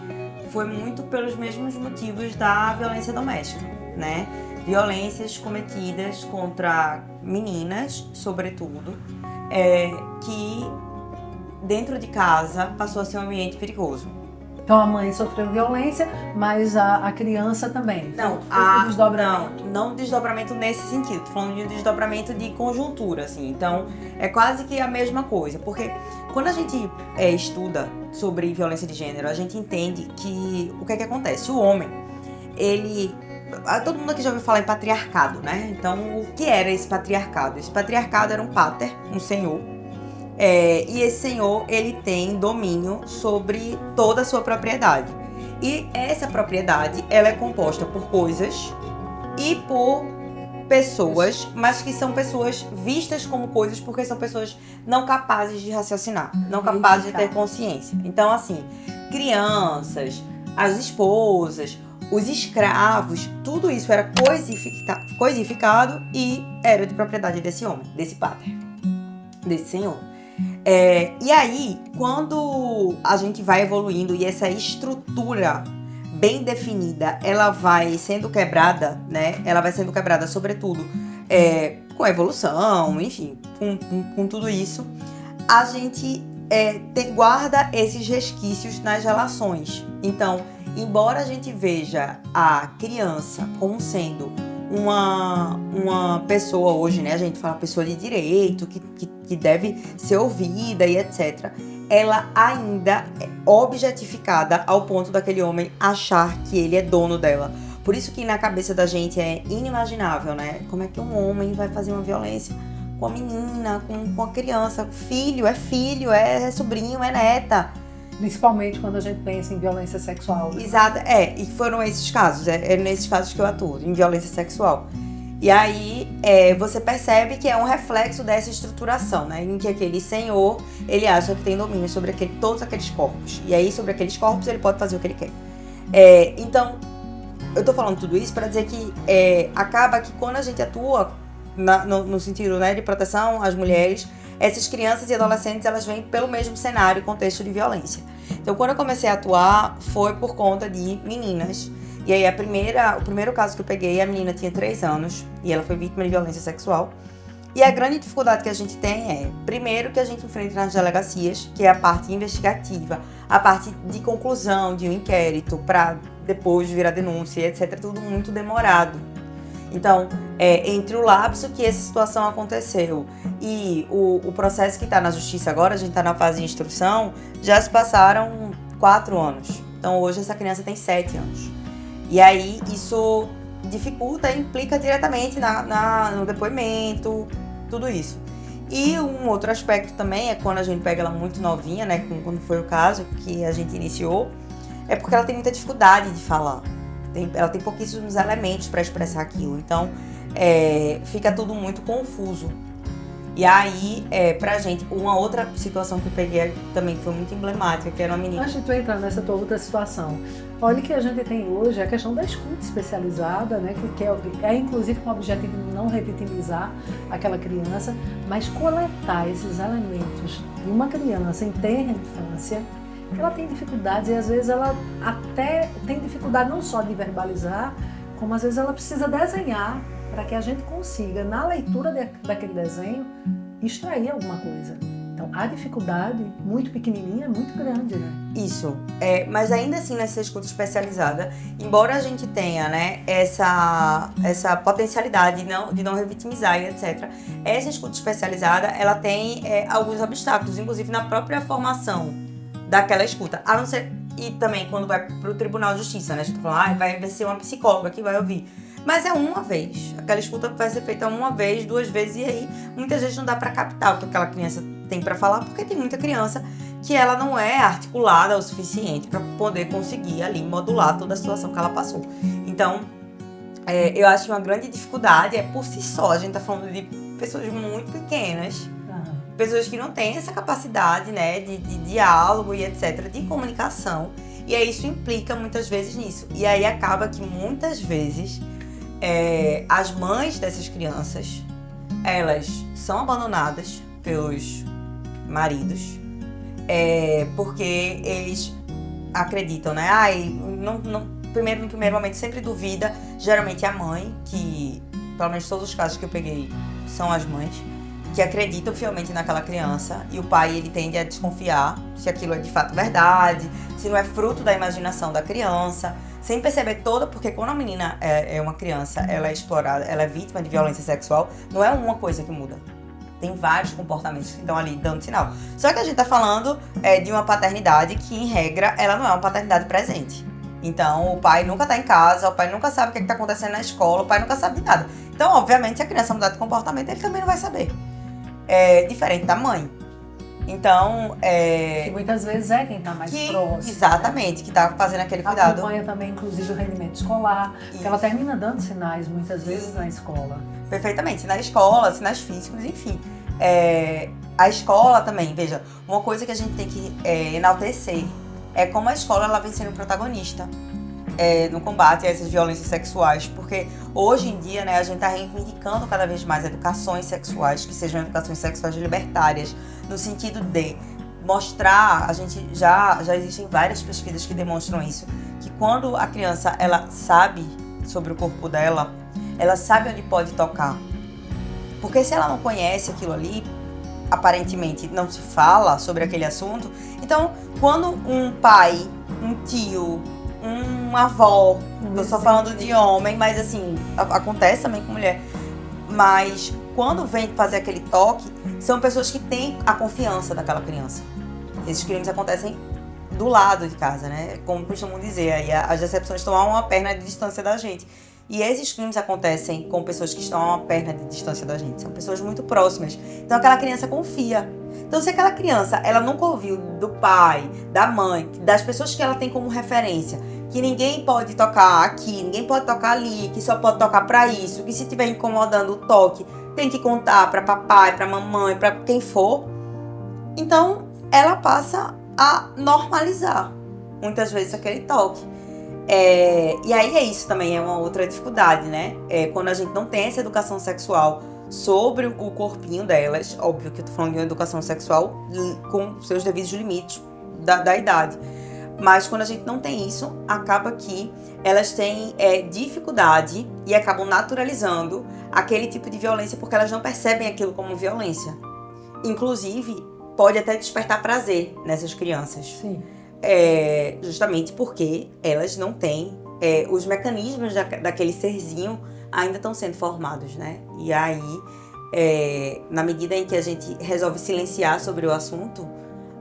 foi muito pelos mesmos motivos da violência doméstica, né? Violências cometidas contra meninas, sobretudo, que dentro de casa passou a ser um ambiente perigoso. Então a mãe sofreu violência, mas a criança também? Desdobramento. Não desdobramento nesse sentido, tô falando de um desdobramento de conjuntura, assim. Então é quase que a mesma coisa, porque quando a gente estuda sobre violência de gênero, a gente entende que o que é que acontece? O homem, todo mundo aqui já ouviu falar em patriarcado, né? Então o que era esse patriarcado? Esse patriarcado era um pater, um senhor. E esse senhor, ele tem domínio sobre toda a sua propriedade. E essa propriedade, ela é composta por coisas e por pessoas, mas que são pessoas vistas como coisas porque são pessoas não capazes de raciocinar, não capazes de ter consciência. Então, assim, crianças, as esposas, os escravos, tudo isso era coisificado e era de propriedade desse homem, desse pater, desse senhor. E aí, quando a gente vai evoluindo e essa estrutura bem definida, ela vai sendo quebrada, né? Ela vai sendo quebrada, sobretudo, com a evolução, enfim, com tudo isso. A gente guarda esses resquícios nas relações. Então, embora a gente veja a criança como sendo uma pessoa hoje, né? A gente fala pessoa de direito, que deve ser ouvida e etc. Ela ainda é objetificada ao ponto daquele homem achar que ele é dono dela. Por isso que na cabeça da gente é inimaginável, né? Como é que um homem vai fazer uma violência com a menina, com a criança? Filho, é sobrinho, é neta. Principalmente quando a gente pensa em violência sexual. Exato, e foram esses casos, é nesses casos que eu atuo, em violência sexual. E aí, você percebe que é um reflexo dessa estruturação, né? Em que aquele senhor, ele acha que tem domínio sobre todos aqueles corpos. E aí, sobre aqueles corpos, ele pode fazer o que ele quer. Então, eu tô falando tudo isso para dizer que acaba que quando a gente atua no sentido, né, de proteção às mulheres, essas crianças e adolescentes, elas vêm pelo mesmo cenário e contexto de violência. Então, quando eu comecei a atuar, foi por conta de meninas. E aí, o primeiro caso que eu peguei, a menina tinha 3 anos e ela foi vítima de violência sexual. E a grande dificuldade que a gente tem primeiro, que a gente enfrenta nas delegacias, que é a parte investigativa, a parte de conclusão de um inquérito para depois virar denúncia, etc. Tudo muito demorado. Então, entre o lapso que essa situação aconteceu e o processo que está na justiça agora, a gente está na fase de instrução, já se passaram 4 anos. Então, hoje essa criança tem 7 anos. E aí, isso dificulta e implica diretamente no depoimento, tudo isso. E um outro aspecto também é quando a gente pega ela muito novinha, né, quando foi o caso que a gente iniciou, é porque ela tem muita dificuldade de falar. Ela tem pouquíssimos elementos para expressar aquilo. Então, fica tudo muito confuso. E aí, pra gente, uma outra situação que eu peguei também foi muito emblemática, que era uma menina... Antes de tu entrar nessa tua outra situação, olha que a gente tem hoje a questão da escuta especializada, né, que é inclusive com o objetivo de não revitimizar aquela criança, mas coletar esses elementos de uma criança em tenra infância, que ela tem dificuldades e às vezes ela até tem dificuldade não só de verbalizar, como às vezes ela precisa desenhar para que a gente consiga, na leitura daquele desenho, extrair alguma coisa. Então, a dificuldade, muito pequenininha, é muito grande, né? Isso. Mas ainda assim, nessa escuta especializada, embora a gente tenha, né, essa potencialidade de não revitimizar e etc., essa escuta especializada, ela tem alguns obstáculos, inclusive na própria formação daquela escuta. A não ser, e também quando vai para o Tribunal de Justiça, né? A gente fala, vai ser uma psicóloga que vai ouvir. Mas é uma vez. Aquela escuta vai ser feita uma vez, 2 vezes, e aí muitas vezes não dá para captar o que aquela criança tem para falar, porque tem muita criança que ela não é articulada o suficiente para poder conseguir ali modular toda a situação que ela passou. Então, eu acho que uma grande dificuldade é por si só. A gente tá falando de pessoas muito pequenas, pessoas que não têm essa capacidade, né, de diálogo e etc, de comunicação. E aí isso implica muitas vezes nisso. E aí acaba que muitas vezes as mães dessas crianças, elas são abandonadas pelos maridos, porque eles acreditam, né? No primeiro momento sempre duvida, geralmente é a mãe, que pelo menos todos os casos que eu peguei são as mães, que acreditam fielmente naquela criança, e o pai ele tende a desconfiar se aquilo é de fato verdade, se não é fruto da imaginação da criança, sem perceber porque quando a menina é uma criança, ela é explorada, ela é vítima de violência sexual, não é uma coisa que muda. Tem vários comportamentos que estão ali dando sinal. Só que a gente tá falando de uma paternidade que, em regra, ela não é uma paternidade presente. Então, o pai nunca tá em casa, o pai nunca sabe o que tá acontecendo na escola, o pai nunca sabe de nada. Então, obviamente, se a criança mudar de comportamento, ele também não vai saber. Diferente da mãe. Então, que muitas vezes é quem tá mais próximo. Exatamente, que tá fazendo aquele cuidado. Acompanha também, inclusive, o rendimento escolar, porque ela termina dando sinais, muitas vezes, na escola. Perfeitamente, na escola, sinais físicos, enfim. A escola também, veja, uma coisa que a gente tem que enaltecer é como a escola ela vem sendo protagonista no combate a essas violências sexuais, porque hoje em dia, né, a gente está reivindicando cada vez mais educações sexuais, que sejam educações sexuais libertárias, no sentido de mostrar, a gente já existem várias pesquisas que demonstram isso, que quando a criança ela sabe sobre o corpo dela, ela sabe onde pode tocar. Porque se ela não conhece aquilo ali, aparentemente não se fala sobre aquele assunto, então quando um pai, um tio, uma avó, tô só falando de homem, mas assim, acontece também com mulher, mas quando vem fazer aquele toque, são pessoas que têm a confiança daquela criança. Esses crimes acontecem do lado de casa, né? Como costumam dizer, aí as decepções estão a uma perna de distância da gente. E esses crimes acontecem com pessoas que estão a uma perna de distância da gente. São pessoas muito próximas. Então aquela criança confia. Então se aquela criança, ela nunca ouviu do pai, da mãe, das pessoas que ela tem como referência, que ninguém pode tocar aqui, ninguém pode tocar ali, que só pode tocar pra isso, que se estiver incomodando o toque, tem que contar pra papai, pra mamãe, pra quem for. Então ela passa a normalizar muitas vezes aquele toque. E aí isso também é uma outra dificuldade, né? Quando a gente não tem essa educação sexual sobre o corpinho delas, óbvio que eu tô falando de uma educação sexual com seus devidos limites da idade, mas quando a gente não tem isso, acaba que elas têm dificuldade e acabam naturalizando aquele tipo de violência porque elas não percebem aquilo como violência. Inclusive, pode até despertar prazer nessas crianças. Sim. Justamente porque elas não têm os mecanismos daquele serzinho ainda estão sendo formados, né? E aí, na medida em que a gente resolve silenciar sobre o assunto,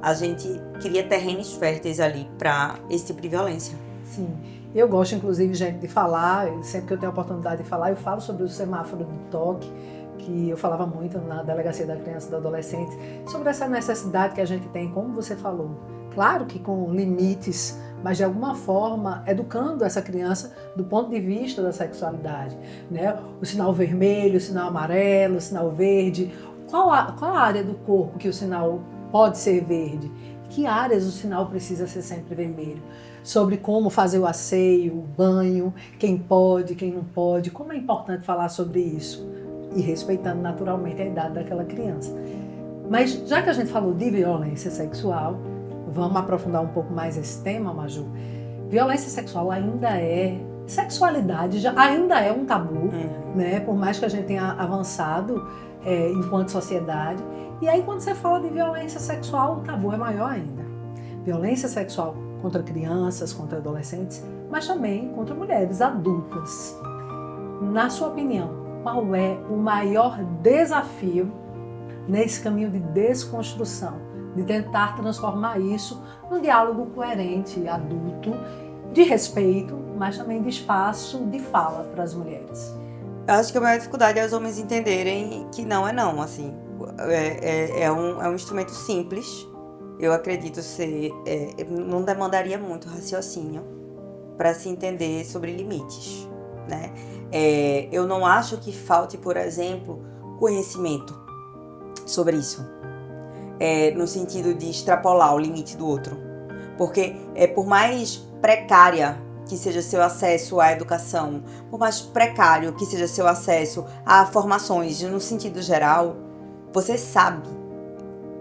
a gente cria terrenos férteis ali para esse tipo de violência. Sim. Eu gosto, inclusive, gente, de falar, sempre que eu tenho a oportunidade de falar, eu falo sobre o semáforo do toque, que eu falava muito na Delegacia da Criança e do Adolescente, sobre essa necessidade que a gente tem, como você falou. Claro que com limites, mas de alguma forma educando essa criança do ponto de vista da sexualidade, né? O sinal vermelho, o sinal amarelo, o sinal verde. Qual a área do corpo que o sinal pode ser verde? Que áreas o sinal precisa ser sempre vermelho? Sobre como fazer o asseio, o banho, quem pode, quem não pode, como é importante falar sobre isso e respeitando naturalmente a idade daquela criança. Mas já que a gente falou de violência sexual, vamos aprofundar um pouco mais esse tema, Maju. Violência sexual sexualidade ainda é um tabu, né? Por mais que a gente tenha avançado enquanto sociedade. E aí quando você fala de violência sexual, o tabu é maior ainda. Violência sexual contra crianças, contra adolescentes, mas também contra mulheres adultas. Na sua opinião, qual é o maior desafio nesse caminho de desconstrução, de tentar transformar isso num diálogo coerente, adulto, de respeito, mas também de espaço de fala para as mulheres? Eu acho que a maior dificuldade é os homens entenderem que não é não, assim. É um instrumento simples eu acredito ser... não demandaria muito raciocínio para se entender sobre limites, né? Eu não acho que falte, por exemplo, conhecimento sobre isso. No sentido de extrapolar o limite do outro. Porque por mais precária que seja seu acesso à educação, por mais precário que seja seu acesso a formações no sentido geral, você sabe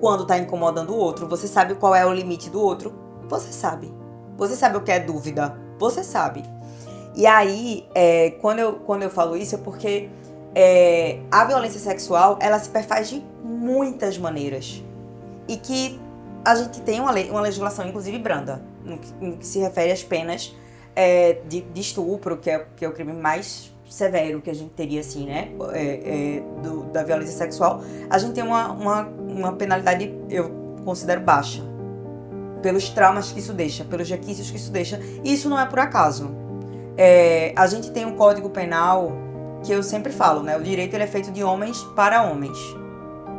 quando está incomodando o outro, você sabe qual é o limite do outro, você sabe. Você sabe o que é dúvida, você sabe. E aí, quando eu falo isso é porque a violência sexual, ela se perfaz de muitas maneiras. E que a gente tem uma legislação, inclusive, branda, no que se refere às penas de estupro, que é o crime mais severo que a gente teria, assim, né? Da violência sexual. A gente tem uma penalidade, eu considero baixa, pelos traumas que isso deixa, pelos requisitos que isso deixa. E isso não é por acaso. A gente tem um código penal que eu sempre falo, né? O direito ele é feito de homens para homens.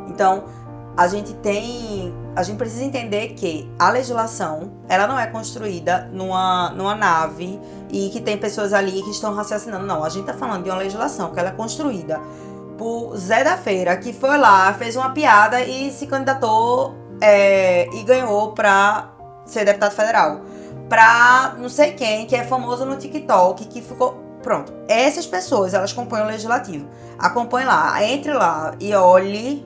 Então, a gente precisa entender que a legislação, ela não é construída numa nave e que tem pessoas ali que estão raciocinando. Não, a gente tá falando de uma legislação que ela é construída por Zé da Feira, que foi lá, fez uma piada e se candidatou e ganhou pra ser deputado federal. Pra não sei quem, que é famoso no TikTok, que ficou... Pronto. Essas pessoas, elas compõem o legislativo. Acompanhe lá, entre lá e olhe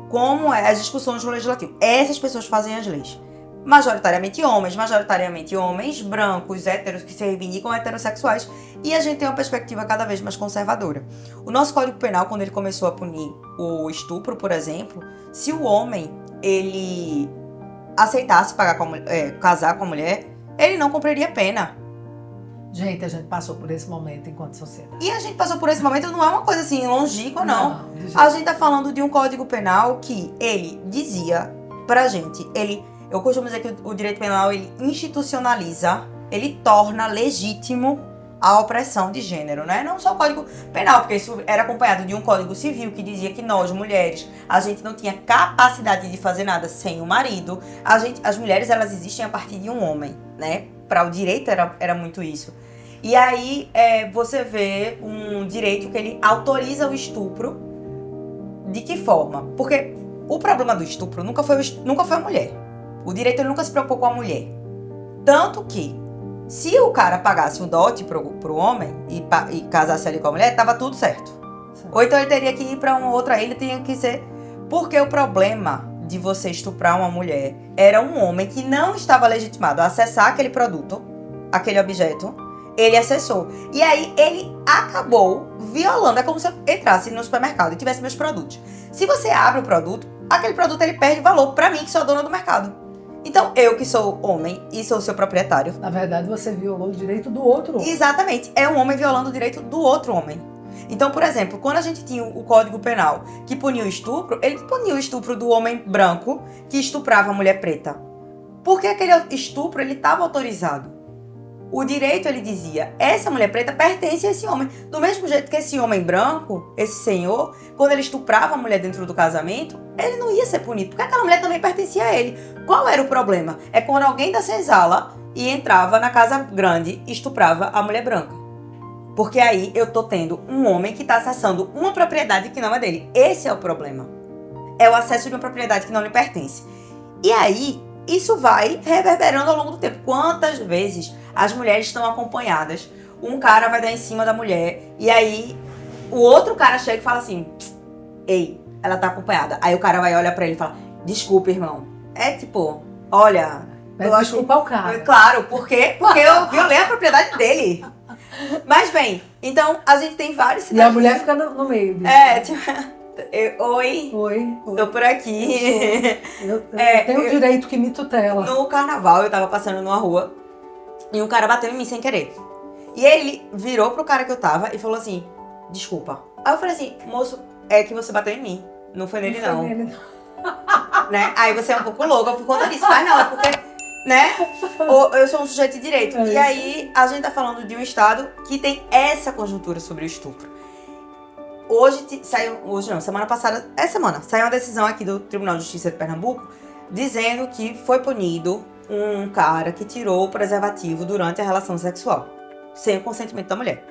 como é as discussões no legislativo. Essas pessoas fazem as leis. Majoritariamente homens brancos, héteros, que se reivindicam heterossexuais. E a gente tem uma perspectiva cada vez mais conservadora. O nosso Código Penal, quando ele começou a punir o estupro, por exemplo, se o homem, ele aceitasse casar com a mulher, ele não cumpriria pena. Gente, a gente passou por esse momento enquanto sociedade. E a gente passou por esse momento, não é uma coisa assim, longínqua, não. A gente tá falando de um Código Penal que ele dizia pra gente, eu costumo dizer que o direito penal, ele institucionaliza, ele torna legítimo a opressão de gênero, né? Não só o Código Penal, porque isso era acompanhado de um Código Civil que dizia que nós, mulheres, a gente não tinha capacidade de fazer nada sem o marido. As mulheres, elas existem a partir de um homem, né? Para o direito era muito isso. E aí você vê um direito que ele autoriza o estupro. De que forma? Porque o problema do estupro nunca foi a mulher. O direito ele nunca se preocupou com a mulher. Tanto que, se o cara pagasse um dote pro homem e casasse ali com a mulher, tava tudo certo. Ou então ele teria que ir pra uma outra ilha, tinha que ser... Porque o problema de você estuprar uma mulher era um homem que não estava legitimado a acessar aquele produto, aquele objeto, ele acessou. E aí ele acabou violando. É como se eu entrasse no supermercado e tivesse meus produtos. Se você abre o produto, aquele produto ele perde valor pra mim, que sou a dona do mercado. Então, eu que sou homem e sou seu proprietário. Na verdade, você violou o direito do outro homem. Exatamente. É um homem violando o direito do outro homem. Então, por exemplo, quando a gente tinha o Código Penal que punia o estupro, ele punia o estupro do homem branco que estuprava a mulher preta. Porque aquele estupro, ele estava autorizado. O direito, ele dizia, essa mulher preta pertence a esse homem. Do mesmo jeito que esse homem branco, esse senhor, quando ele estuprava a mulher dentro do casamento, ele não ia ser punido, porque aquela mulher também pertencia a ele. Qual era o problema? É quando alguém da senzala e entrava na casa grande e estuprava a mulher branca. Porque aí eu tô tendo um homem que tá acessando uma propriedade que não é dele. Esse é o problema. É o acesso de uma propriedade que não lhe pertence. E aí, isso vai reverberando ao longo do tempo. Quantas vezes as mulheres estão acompanhadas, um cara vai dar em cima da mulher, e aí o outro cara chega e fala assim, ei, ela tá acompanhada. Aí o cara vai olhar pra ele e fala, desculpa, irmão. É tipo, olha... Pede desculpa ao cara. Claro, porque eu violei a propriedade dele. Mas bem, então a gente tem vários cidadãos. E a mulher fica no meio disso. Oi, tô por aqui. Eu tenho o direito que me tutela. No carnaval, eu tava passando numa rua e um cara bateu em mim sem querer. E ele virou pro cara que eu tava e falou assim, desculpa. Aí eu falei assim, moço, é que você bateu em mim. Não foi nele, não. Né? Aí você é um pouco louca por conta disso. Mas não, é porque, né? Eu sou um sujeito de direito. E aí, a gente tá falando de um estado que tem essa conjuntura sobre o estupro. Semana passada, saiu uma decisão aqui do Tribunal de Justiça de Pernambuco, dizendo que foi punido um cara que tirou o preservativo durante a relação sexual, sem o consentimento da mulher.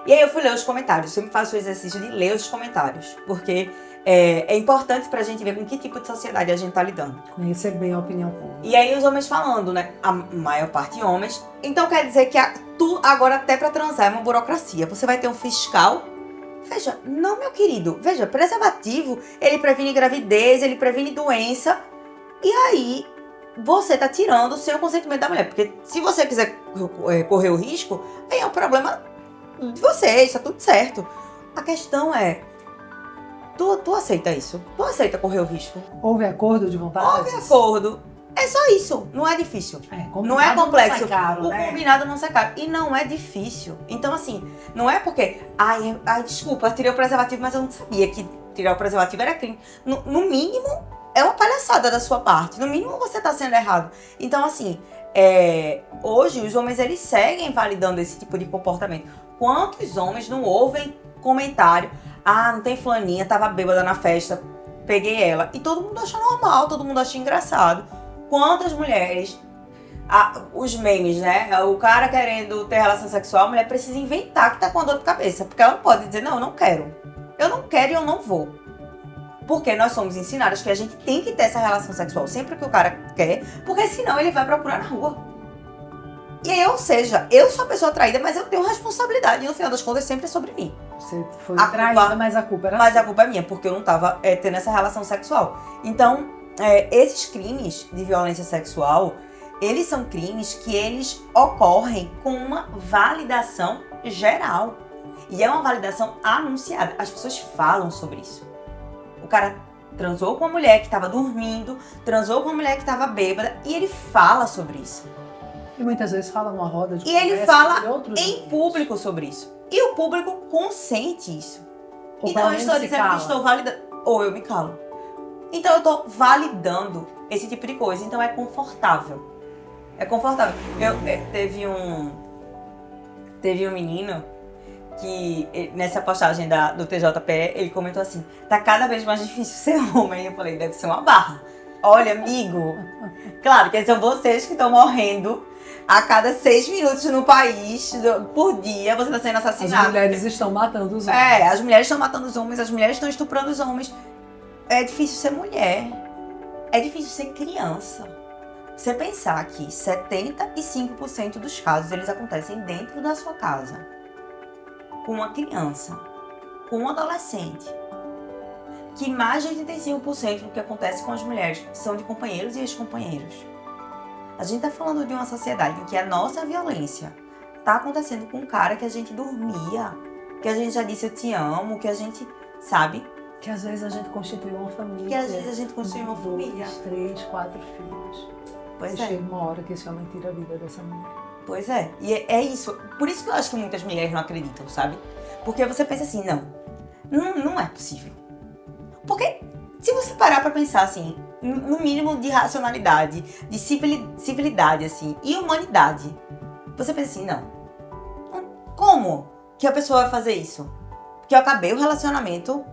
E aí eu fui ler os comentários, eu sempre faço o exercício de ler os comentários, porque é importante pra gente ver com que tipo de sociedade a gente tá lidando. Conhecer bem a opinião pública. E aí os homens falando, né, a maior parte homens, então quer dizer que tu agora até pra transar é uma burocracia, você vai ter um fiscal. Veja, não, meu querido, veja, preservativo, ele previne gravidez, ele previne doença, e aí você tá tirando o seu consentimento da mulher, porque se você quiser correr o risco, aí é um problema de vocês, tá tudo certo. A questão é, tu aceita isso? Tu aceita correr o risco? Houve acordo de vontade? Houve acordo. É só isso, não é difícil. Não é complexo. Não sai caro, o né? combinado não sai caro. E não é difícil. Então, assim, não é porque... Ai, desculpa, tirei o preservativo, mas eu não sabia que tirar o preservativo era crime. No mínimo, é uma palhaçada da sua parte. No mínimo, você tá sendo errado. Então, assim, hoje os homens, eles seguem validando esse tipo de comportamento. Quantos homens não ouvem comentário? Ah, não tem fulaninha, tava bêbada na festa, peguei ela. E todo mundo acha normal, todo mundo acha engraçado. Quantas mulheres, os memes, né? O cara querendo ter relação sexual, a mulher precisa inventar que tá com dor de cabeça. Porque ela não pode dizer, não, eu não quero. Eu não quero e eu não vou. Porque nós somos ensinadas que a gente tem que ter essa relação sexual sempre que o cara quer, porque senão ele vai procurar na rua. E aí, ou seja, eu sou a pessoa traída, mas eu tenho responsabilidade. E no final das contas, sempre é sobre mim. Você foi traída, mas a culpa era Mas sua. a culpa é minha, porque eu não tava tendo essa relação sexual. Então, esses crimes de violência sexual, eles são crimes que eles ocorrem com uma validação geral. E é uma validação anunciada. As pessoas falam sobre isso. O cara transou com uma mulher que estava dormindo, transou com uma mulher que estava bêbada, e ele fala sobre isso. E muitas vezes fala numa roda de E ele conversa fala de outros em ambientes. público sobre isso. E o público consente isso. Ou Então pelo eu estou menos se dizendo que cala. estou validando. Ou eu me calo. Então eu estou validando esse tipo de coisa. Então é confortável. É confortável. Teve um menino que nessa postagem do TJPE, ele comentou assim: tá cada vez mais difícil ser homem. Eu falei, deve ser uma barra. Olha, amigo, claro que são vocês que estão morrendo a cada 6 minutos no país, por dia, você está sendo assassinado. As mulheres estão matando os homens. As mulheres estão matando os homens, as mulheres estão estuprando os homens. É difícil ser mulher. É difícil ser criança. Você pensar que 75% dos casos, eles acontecem dentro da sua casa. Com uma criança, com um adolescente. Que mais de 85% do que acontece com as mulheres são de companheiros e ex-companheiros. A gente tá falando de uma sociedade em que a nossa violência tá acontecendo com um cara que a gente dormia, que a gente já disse eu te amo, que a gente, sabe? Que às vezes a gente constituiu uma família. Que às vezes a gente constitui uma família. 2, 3, 4 filhos. Pois e chega uma hora que esse homem tira a vida dessa mulher. Pois é. E é isso. Por isso que eu acho que muitas mulheres não acreditam, sabe? Porque você pensa assim, não é possível. Porque se você parar pra pensar assim, no mínimo de racionalidade, de civilidade, assim, e humanidade, você pensa assim, não. Como que a pessoa vai fazer isso? Porque eu acabei o relacionamento,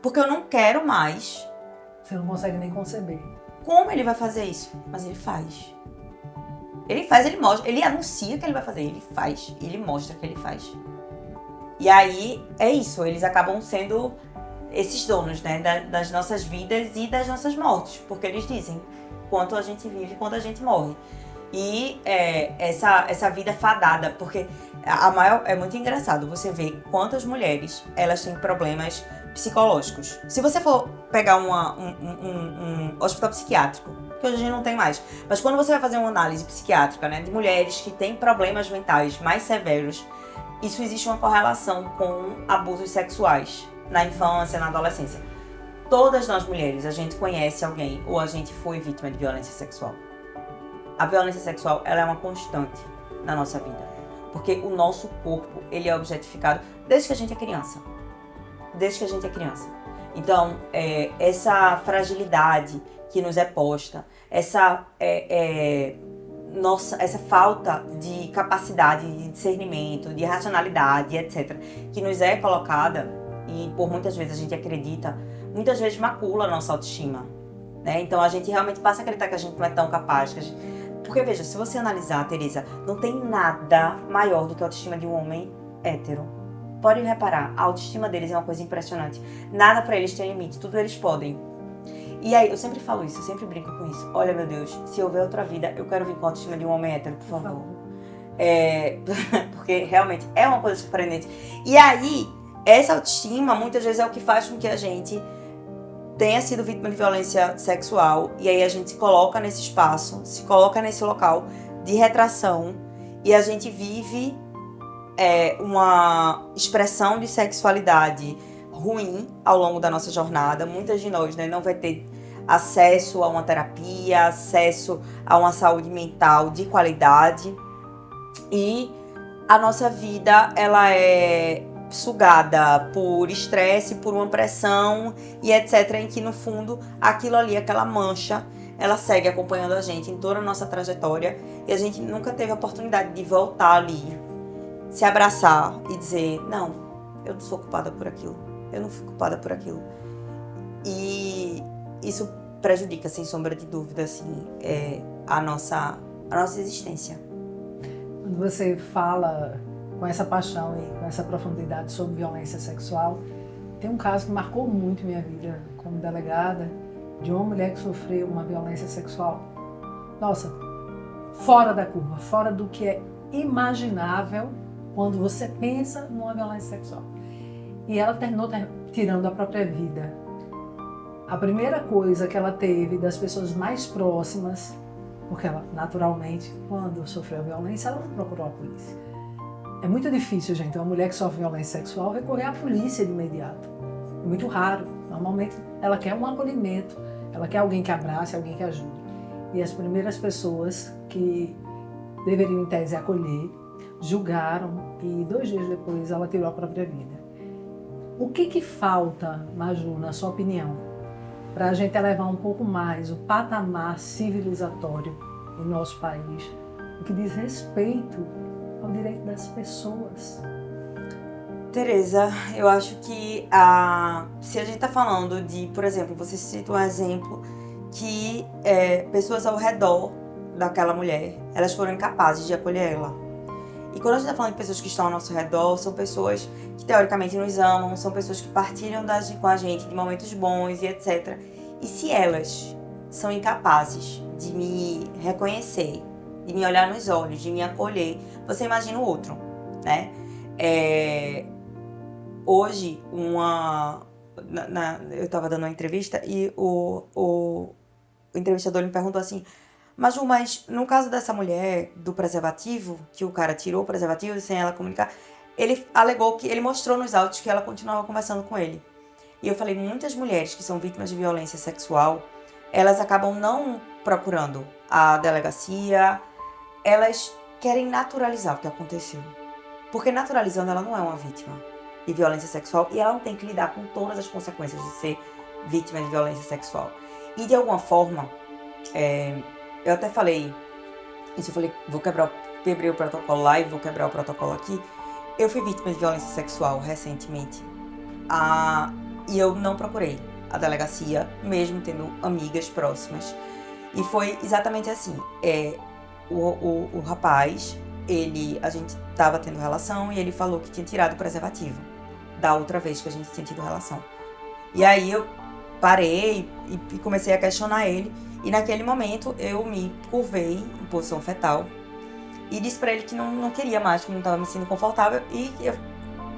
porque eu não quero mais. Você não consegue nem conceber. Como ele vai fazer isso? Mas ele faz. Ele faz, ele mostra, ele anuncia que ele vai fazer, ele faz, ele mostra que ele faz. E aí, é isso, eles acabam sendo esses donos, né, das nossas vidas e das nossas mortes, porque eles dizem quanto a gente vive e quanto a gente morre. E essa vida fadada, porque é muito engraçado você ver quantas mulheres elas têm problemas psicológicos. Se você for pegar um hospital psiquiátrico, que hoje a gente não tem mais, mas quando você vai fazer uma análise psiquiátrica, né, de mulheres que têm problemas mentais mais severos, isso existe uma correlação com abusos sexuais na infância, na adolescência. Todas nós mulheres, a gente conhece alguém ou a gente foi vítima de violência sexual. A violência sexual, ela é uma constante na nossa vida. Porque o nosso corpo, ele é objetificado desde que a gente é criança. Desde que a gente é criança. Então, essa fragilidade que nos é posta, essa falta de capacidade de discernimento, de racionalidade, etc., que nos é colocada, e por muitas vezes a gente acredita, muitas vezes macula a nossa autoestima. né? Então a gente realmente passa a acreditar que a gente não é tão capaz. Porque veja, se você analisar, Teresa, não tem nada maior do que a autoestima de um homem hétero. Pode reparar, a autoestima deles é uma coisa impressionante. Nada pra eles tem limite, tudo eles podem. E aí, eu sempre falo isso, eu sempre brinco com isso. Olha, meu Deus, se houver outra vida, eu quero vir com a autoestima de um homem hétero, por favor. Porque realmente é uma coisa surpreendente. E aí, essa autoestima muitas vezes é o que faz com que a gente tenha sido vítima de violência sexual. E aí a gente se coloca nesse espaço, se coloca nesse local de retração. E a gente vive uma expressão de sexualidade ruim ao longo da nossa jornada. Muitas de nós, né, não vai ter acesso a uma terapia, acesso a uma saúde mental de qualidade. E a nossa vida, ela é sugada por estresse, por uma pressão e etc. Em que, no fundo, aquilo ali, aquela mancha, ela segue acompanhando a gente em toda a nossa trajetória. E a gente nunca teve a oportunidade de voltar ali, se abraçar e dizer, não, eu não sou culpada por aquilo. Eu não fui culpada por aquilo. E isso prejudica, sem sombra de dúvida, assim, a nossa existência. Quando você fala com essa paixão e com essa profundidade sobre violência sexual, tem um caso que marcou muito minha vida como delegada, de uma mulher que sofreu uma violência sexual. Nossa, fora da curva, fora do que é imaginável quando você pensa numa violência sexual. E ela terminou tirando a própria vida. A primeira coisa que ela teve das pessoas mais próximas, porque ela, naturalmente, quando sofreu a violência, ela não procurou a polícia. É muito difícil, gente, uma mulher que sofre violência sexual recorrer à polícia de imediato. É muito raro. Normalmente, ela quer um acolhimento, ela quer alguém que abrace, alguém que ajude. E as primeiras pessoas que deveriam, em tese, acolher, julgaram e 2 dias depois ela tirou a própria vida. O que falta, Maju, na sua opinião, para a gente elevar um pouco mais o patamar civilizatório em nosso país, o que diz respeito ao direito das pessoas? Teresa, eu acho que se a gente está falando de, por exemplo, você cita um exemplo que pessoas ao redor daquela mulher, elas foram incapazes de acolher ela. E quando a gente está falando de pessoas que estão ao nosso redor, são pessoas que teoricamente nos amam, são pessoas que partilham com a gente de momentos bons e etc. E se elas são incapazes de me reconhecer, de me olhar nos olhos, de me acolher, você imagina o outro, né? Hoje, eu estava dando uma entrevista e o entrevistador me perguntou assim, Maju, mas no caso dessa mulher, do preservativo, que o cara tirou o preservativo sem ela comunicar, ele alegou que ele mostrou nos autos que ela continuava conversando com ele. E eu falei, muitas mulheres que são vítimas de violência sexual, elas acabam não procurando a delegacia, elas querem naturalizar o que aconteceu. Porque naturalizando, ela não é uma vítima de violência sexual e ela não tem que lidar com todas as consequências de ser vítima de violência sexual. E de alguma forma, eu até falei, isso eu falei, quebrei o protocolo lá e vou quebrar o protocolo aqui. Eu fui vítima de violência sexual recentemente e eu não procurei a delegacia, mesmo tendo amigas próximas. E foi exatamente assim, o rapaz, a gente tava tendo relação e ele falou que tinha tirado o preservativo da outra vez que a gente tinha tido relação. E aí eu parei e comecei a questionar ele. E naquele momento eu me curvei em posição fetal e disse pra ele que não queria mais, que não estava me sentindo confortável. E eu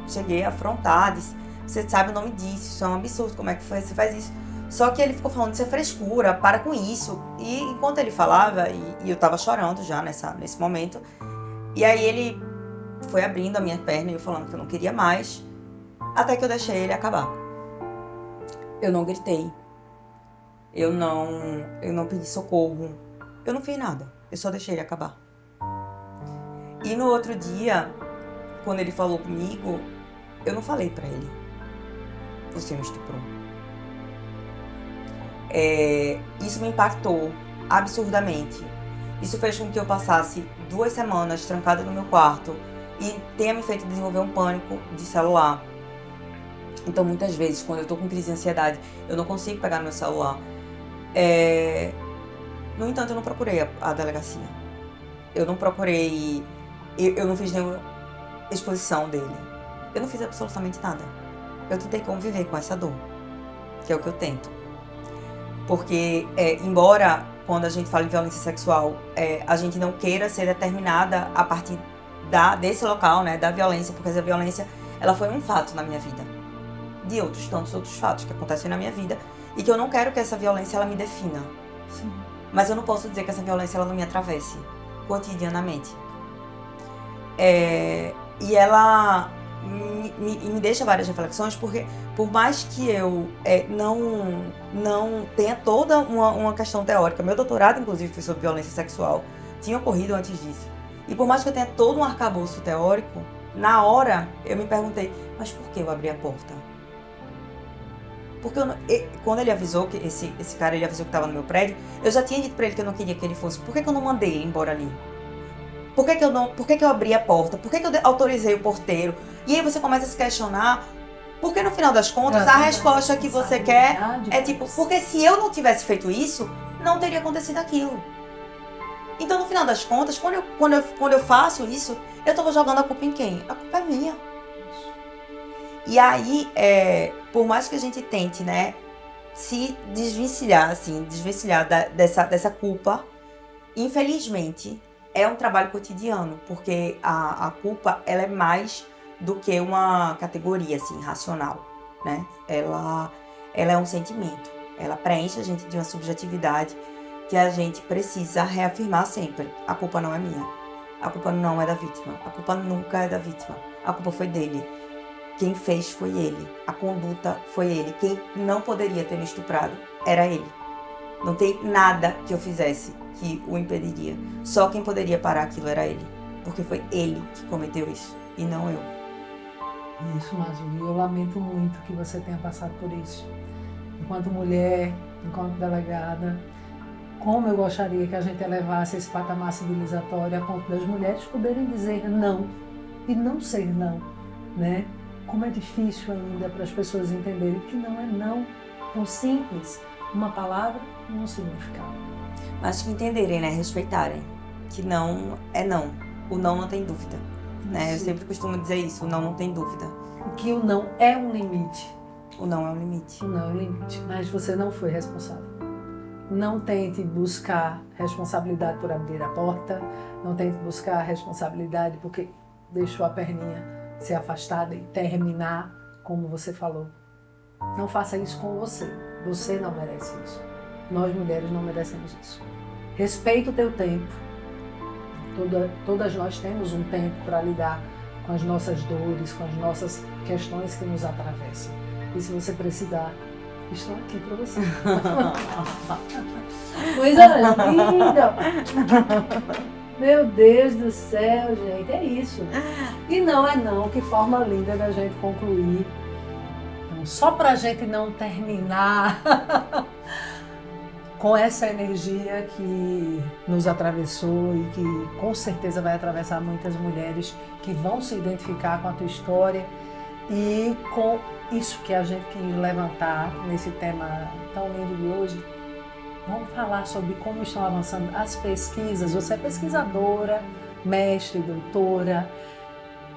cheguei a afrontar, disse, você sabe o nome disso, isso é um absurdo, como é que você faz isso? Só que ele ficou falando, isso é frescura, para com isso. E enquanto ele falava, e eu tava chorando já nesse momento, e aí ele foi abrindo a minha perna e eu falando que eu não queria mais, até que eu deixei ele acabar. Eu não gritei. Eu não pedi socorro, eu não fiz nada, eu só deixei ele acabar. E no outro dia, quando ele falou comigo, eu não falei pra ele, você me estuprou. Isso me impactou absurdamente. Isso fez com que eu passasse 2 semanas trancada no meu quarto e tenha me feito desenvolver um pânico de celular. Então muitas vezes, quando eu tô com crise de ansiedade, eu não consigo pegar no meu celular. No entanto, eu não procurei a delegacia. Eu não procurei... Eu não fiz nenhuma exposição dele. Eu não fiz absolutamente nada. Eu tentei conviver com essa dor, que é o que eu tento. Porque, embora quando a gente fala em violência sexual, a gente não queira ser determinada a partir desse local, né, da violência, porque essa violência, ela foi um fato na minha vida. De tantos outros fatos que acontecem na minha vida, e que eu não quero que essa violência, ela me defina. Sim. Mas eu não posso dizer que essa violência, ela não me atravesse cotidianamente. E ela me deixa várias reflexões, porque por mais que eu não tenha toda uma questão teórica, meu doutorado, inclusive, foi sobre violência sexual, tinha ocorrido antes disso. E por mais que eu tenha todo um arcabouço teórico, na hora eu me perguntei, mas por que eu abri a porta? Porque quando ele avisou, que esse cara, ele avisou que estava no meu prédio, eu já tinha dito pra ele que eu não queria que ele fosse. Por que eu não mandei ele embora ali? Por que eu abri a porta? Por que eu autorizei o porteiro? E aí você começa a se questionar, porque no final das contas, a resposta que você quer é tipo, porque se eu não tivesse feito isso, não teria acontecido aquilo. Então, no final das contas, quando eu faço isso, eu tô jogando a culpa em quem? A culpa é minha. E aí, por mais que a gente tente, né, se desvencilhar dessa culpa, infelizmente, é um trabalho cotidiano, porque a culpa, ela é mais do que uma categoria, assim, racional, né? Ela é um sentimento, ela preenche a gente de uma subjetividade que a gente precisa reafirmar sempre. A culpa não é minha, a culpa não é da vítima, a culpa nunca é da vítima, a culpa foi dele. Quem fez foi ele, a conduta foi ele, quem não poderia ter me estuprado era ele. Não tem nada que eu fizesse que o impediria. Só quem poderia parar aquilo era ele. Porque foi ele que cometeu isso, e não eu. Isso, Maju. E eu lamento muito que você tenha passado por isso. Enquanto mulher, enquanto delegada, como eu gostaria que a gente elevasse esse patamar civilizatório a ponto das mulheres poderem dizer não e não ser não, né? Como é difícil ainda para as pessoas entenderem que não é não tão simples. Uma palavra e um significado. Mas que entenderem, né? Respeitarem. Que não é não. O não tem dúvida. Né? Eu sempre costumo dizer isso. O não tem dúvida. Que o não é um limite. O não é um limite. O não é um limite. Mas você não foi responsável. Não tente buscar responsabilidade por abrir a porta. Não tente buscar responsabilidade porque deixou a perninha ser afastada e terminar como você falou. Não faça isso com você. Você não merece isso. Nós mulheres não merecemos isso. Respeita o teu tempo. Todas nós temos um tempo para lidar com as nossas dores, com as nossas questões que nos atravessam. E se você precisar, estou aqui para você. Coisa linda! Meu Deus do céu, gente, é isso. E não é não, que forma linda da gente concluir. Então, só para a gente não terminar com essa energia que nos atravessou e que com certeza vai atravessar muitas mulheres que vão se identificar com a tua história e com isso que a gente quis levantar nesse tema tão lindo de hoje. Vamos falar sobre como estão avançando as pesquisas. Você é pesquisadora, mestre, doutora.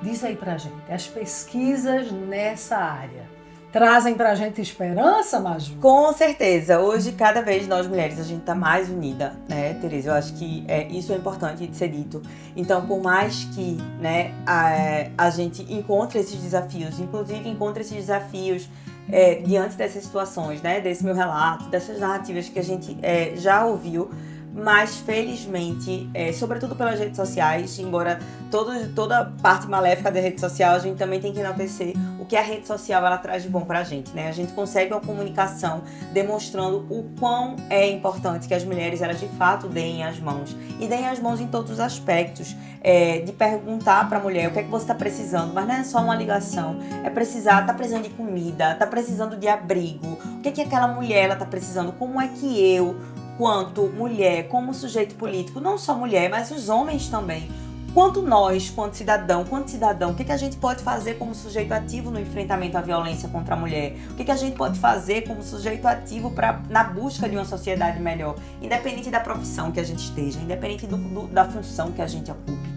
Diz aí pra gente, as pesquisas nessa área trazem pra gente esperança, Maju? Com certeza. Hoje, cada vez nós mulheres, a gente tá mais unida, né, Tereza? Eu acho que isso é importante de ser dito. Então, por mais que, né, a gente encontre esses desafios, inclusive encontre esses desafios diante dessas situações, né, desse meu relato, dessas narrativas que a gente já ouviu, mas felizmente, sobretudo pelas redes sociais, embora toda parte maléfica da rede social, a gente também tem que enaltecer o que a rede social ela traz de bom pra gente, né? A gente consegue uma comunicação demonstrando o quão é importante que as mulheres, elas de fato deem as mãos. E deem as mãos em todos os aspectos, de perguntar pra mulher o que é que você tá precisando, mas não é só uma ligação, tá precisando de comida, tá precisando de abrigo, o que é que aquela mulher ela tá precisando, como é que eu, quanto mulher, como sujeito político, não só mulher, mas os homens também, enquanto nós, quanto cidadão, o que a gente pode fazer como sujeito ativo no enfrentamento à violência contra a mulher? O que a gente pode fazer como sujeito ativo na busca de uma sociedade melhor? Independente da profissão que a gente esteja, independente da função que a gente ocupe,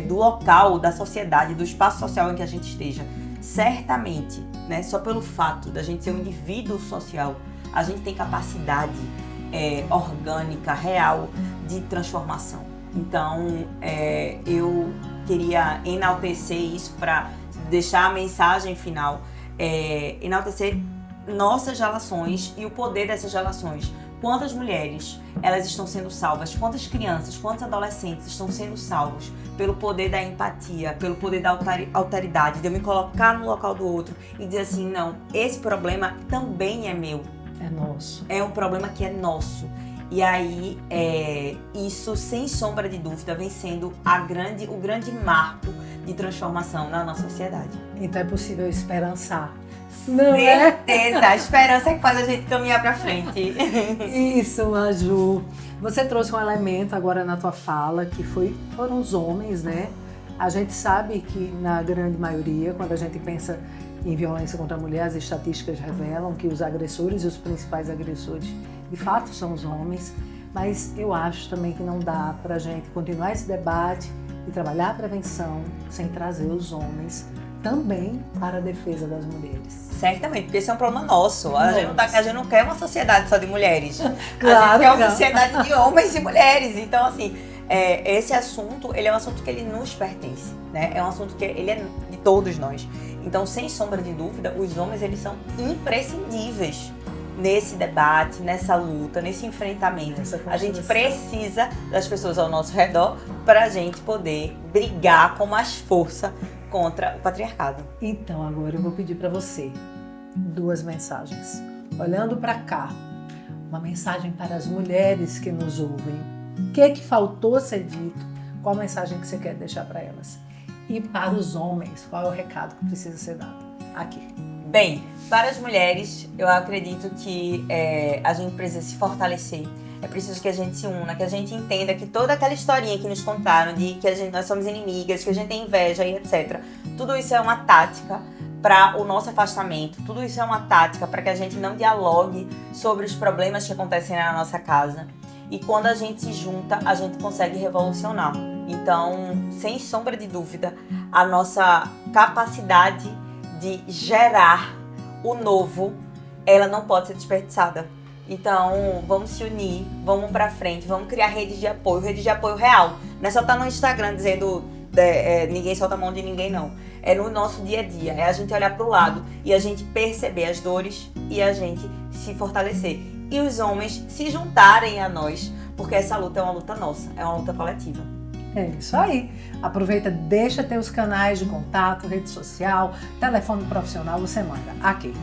do local, da sociedade, do espaço social em que a gente esteja. Certamente, né, só pelo fato da gente ser um indivíduo social, a gente tem capacidade orgânica, real, de transformação. Então, eu queria enaltecer isso para deixar a mensagem final, enaltecer nossas relações e o poder dessas relações. Quantas mulheres elas estão sendo salvas, quantas crianças, quantos adolescentes estão sendo salvos pelo poder da empatia, pelo poder da alteridade, de eu me colocar no local do outro e dizer assim, não, esse problema também é meu. É nosso. É um problema que é nosso. E aí, isso, sem sombra de dúvida, vem sendo o grande marco de transformação na nossa sociedade. Então é possível esperançar. Não certeza, a esperança é que faz a gente caminhar pra frente. Isso, Maju. Você trouxe um elemento agora na tua fala, que foram os homens, né? A gente sabe que na grande maioria, quando a gente pensa em violência contra a mulher, as estatísticas revelam que os agressores e os principais agressores, de fato, são os homens. Mas eu acho também que não dá pra gente continuar esse debate e trabalhar a prevenção sem trazer os homens também para a defesa das mulheres. Certamente, porque esse é um problema nosso. A gente não quer uma sociedade só de mulheres. Claro, a gente quer uma sociedade de homens e mulheres. Então, assim, esse assunto, ele é um assunto que ele nos pertence, né? É um assunto que ele é de todos nós. Então, sem sombra de dúvida, os homens, eles são imprescindíveis nesse debate, nessa luta, nesse enfrentamento. A gente precisa das pessoas ao nosso redor para a gente poder brigar com mais força contra o patriarcado. Então, agora eu vou pedir para você 2 mensagens. Olhando para cá, uma mensagem para as mulheres que nos ouvem. O que é que faltou ser dito? Qual a mensagem que você quer deixar para elas? E para os homens, qual é o recado que precisa ser dado? Aqui. Bem, para as mulheres, eu acredito que a gente precisa se fortalecer. É preciso que a gente se una, que a gente entenda que toda aquela historinha que nos contaram de que nós somos inimigas, que a gente tem inveja e etc. Tudo isso é uma tática para o nosso afastamento. Tudo isso é uma tática para que a gente não dialogue sobre os problemas que acontecem na nossa casa. E quando a gente se junta, a gente consegue revolucionar. Então, sem sombra de dúvida, a nossa capacidade de gerar o novo, ela não pode ser desperdiçada. Então, vamos se unir, vamos pra frente, vamos criar redes de apoio real. Não é só estar no Instagram dizendo ninguém solta a mão de ninguém, não. É no nosso dia a dia, é a gente olhar pro lado e a gente perceber as dores e a gente se fortalecer. E os homens se juntarem a nós, porque essa luta é uma luta nossa, é uma luta coletiva. É isso aí. Aproveita, deixa teus canais de contato, rede social, telefone profissional, você manda aqui.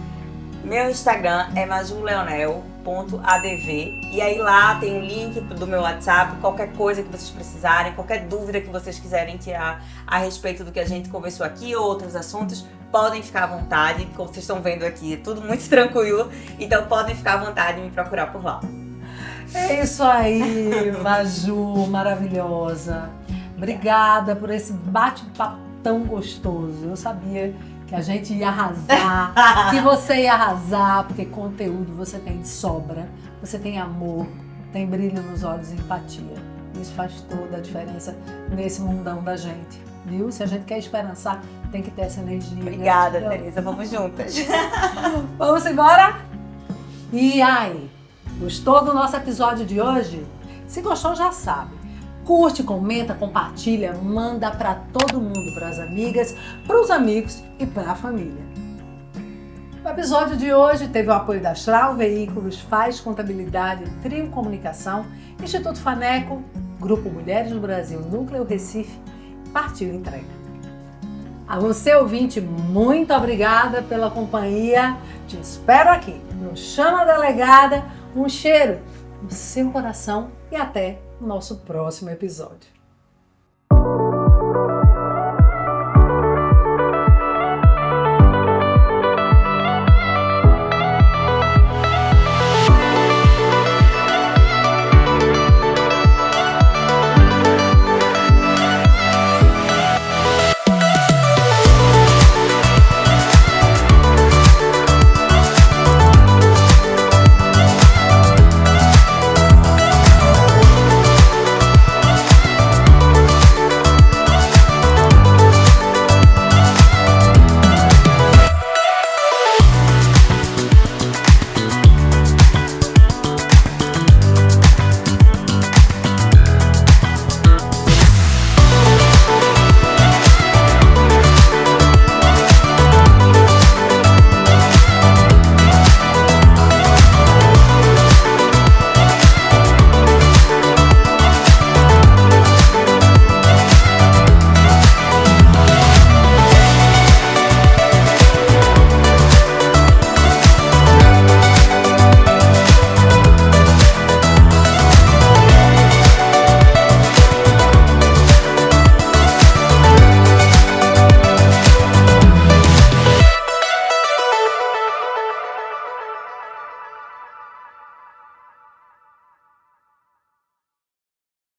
Meu Instagram é majuleonel.adv e aí lá tem um link do meu WhatsApp, qualquer coisa que vocês precisarem, qualquer dúvida que vocês quiserem tirar a respeito do que a gente conversou aqui ou outros assuntos, podem ficar à vontade, como vocês estão vendo aqui, é tudo muito tranquilo, então podem ficar à vontade e me procurar por lá. É isso aí, Maju, maravilhosa. Obrigada por esse bate-papo tão gostoso. Eu sabia que a gente ia arrasar, que você ia arrasar, porque conteúdo você tem de sobra, você tem amor, tem brilho nos olhos e empatia. Isso faz toda a diferença nesse mundão da gente, viu? Se a gente quer esperançar, tem que ter essa energia. Obrigada, Tereza, vamos juntas. Vamos embora? E aí, gostou do nosso episódio de hoje? Se gostou, já sabe. Curte, comenta, compartilha, manda para todo mundo, para as amigas, para os amigos e para a família. O episódio de hoje teve o apoio da Astral Veículos, Faz Contabilidade, Trio Comunicação, Instituto Faneco, Grupo Mulheres no Brasil, Núcleo Recife, Partiu Entrega. A você, ouvinte, muito obrigada pela companhia. Te espero aqui no Chama Delegada. Um cheiro no seu coração e até o nosso próximo episódio.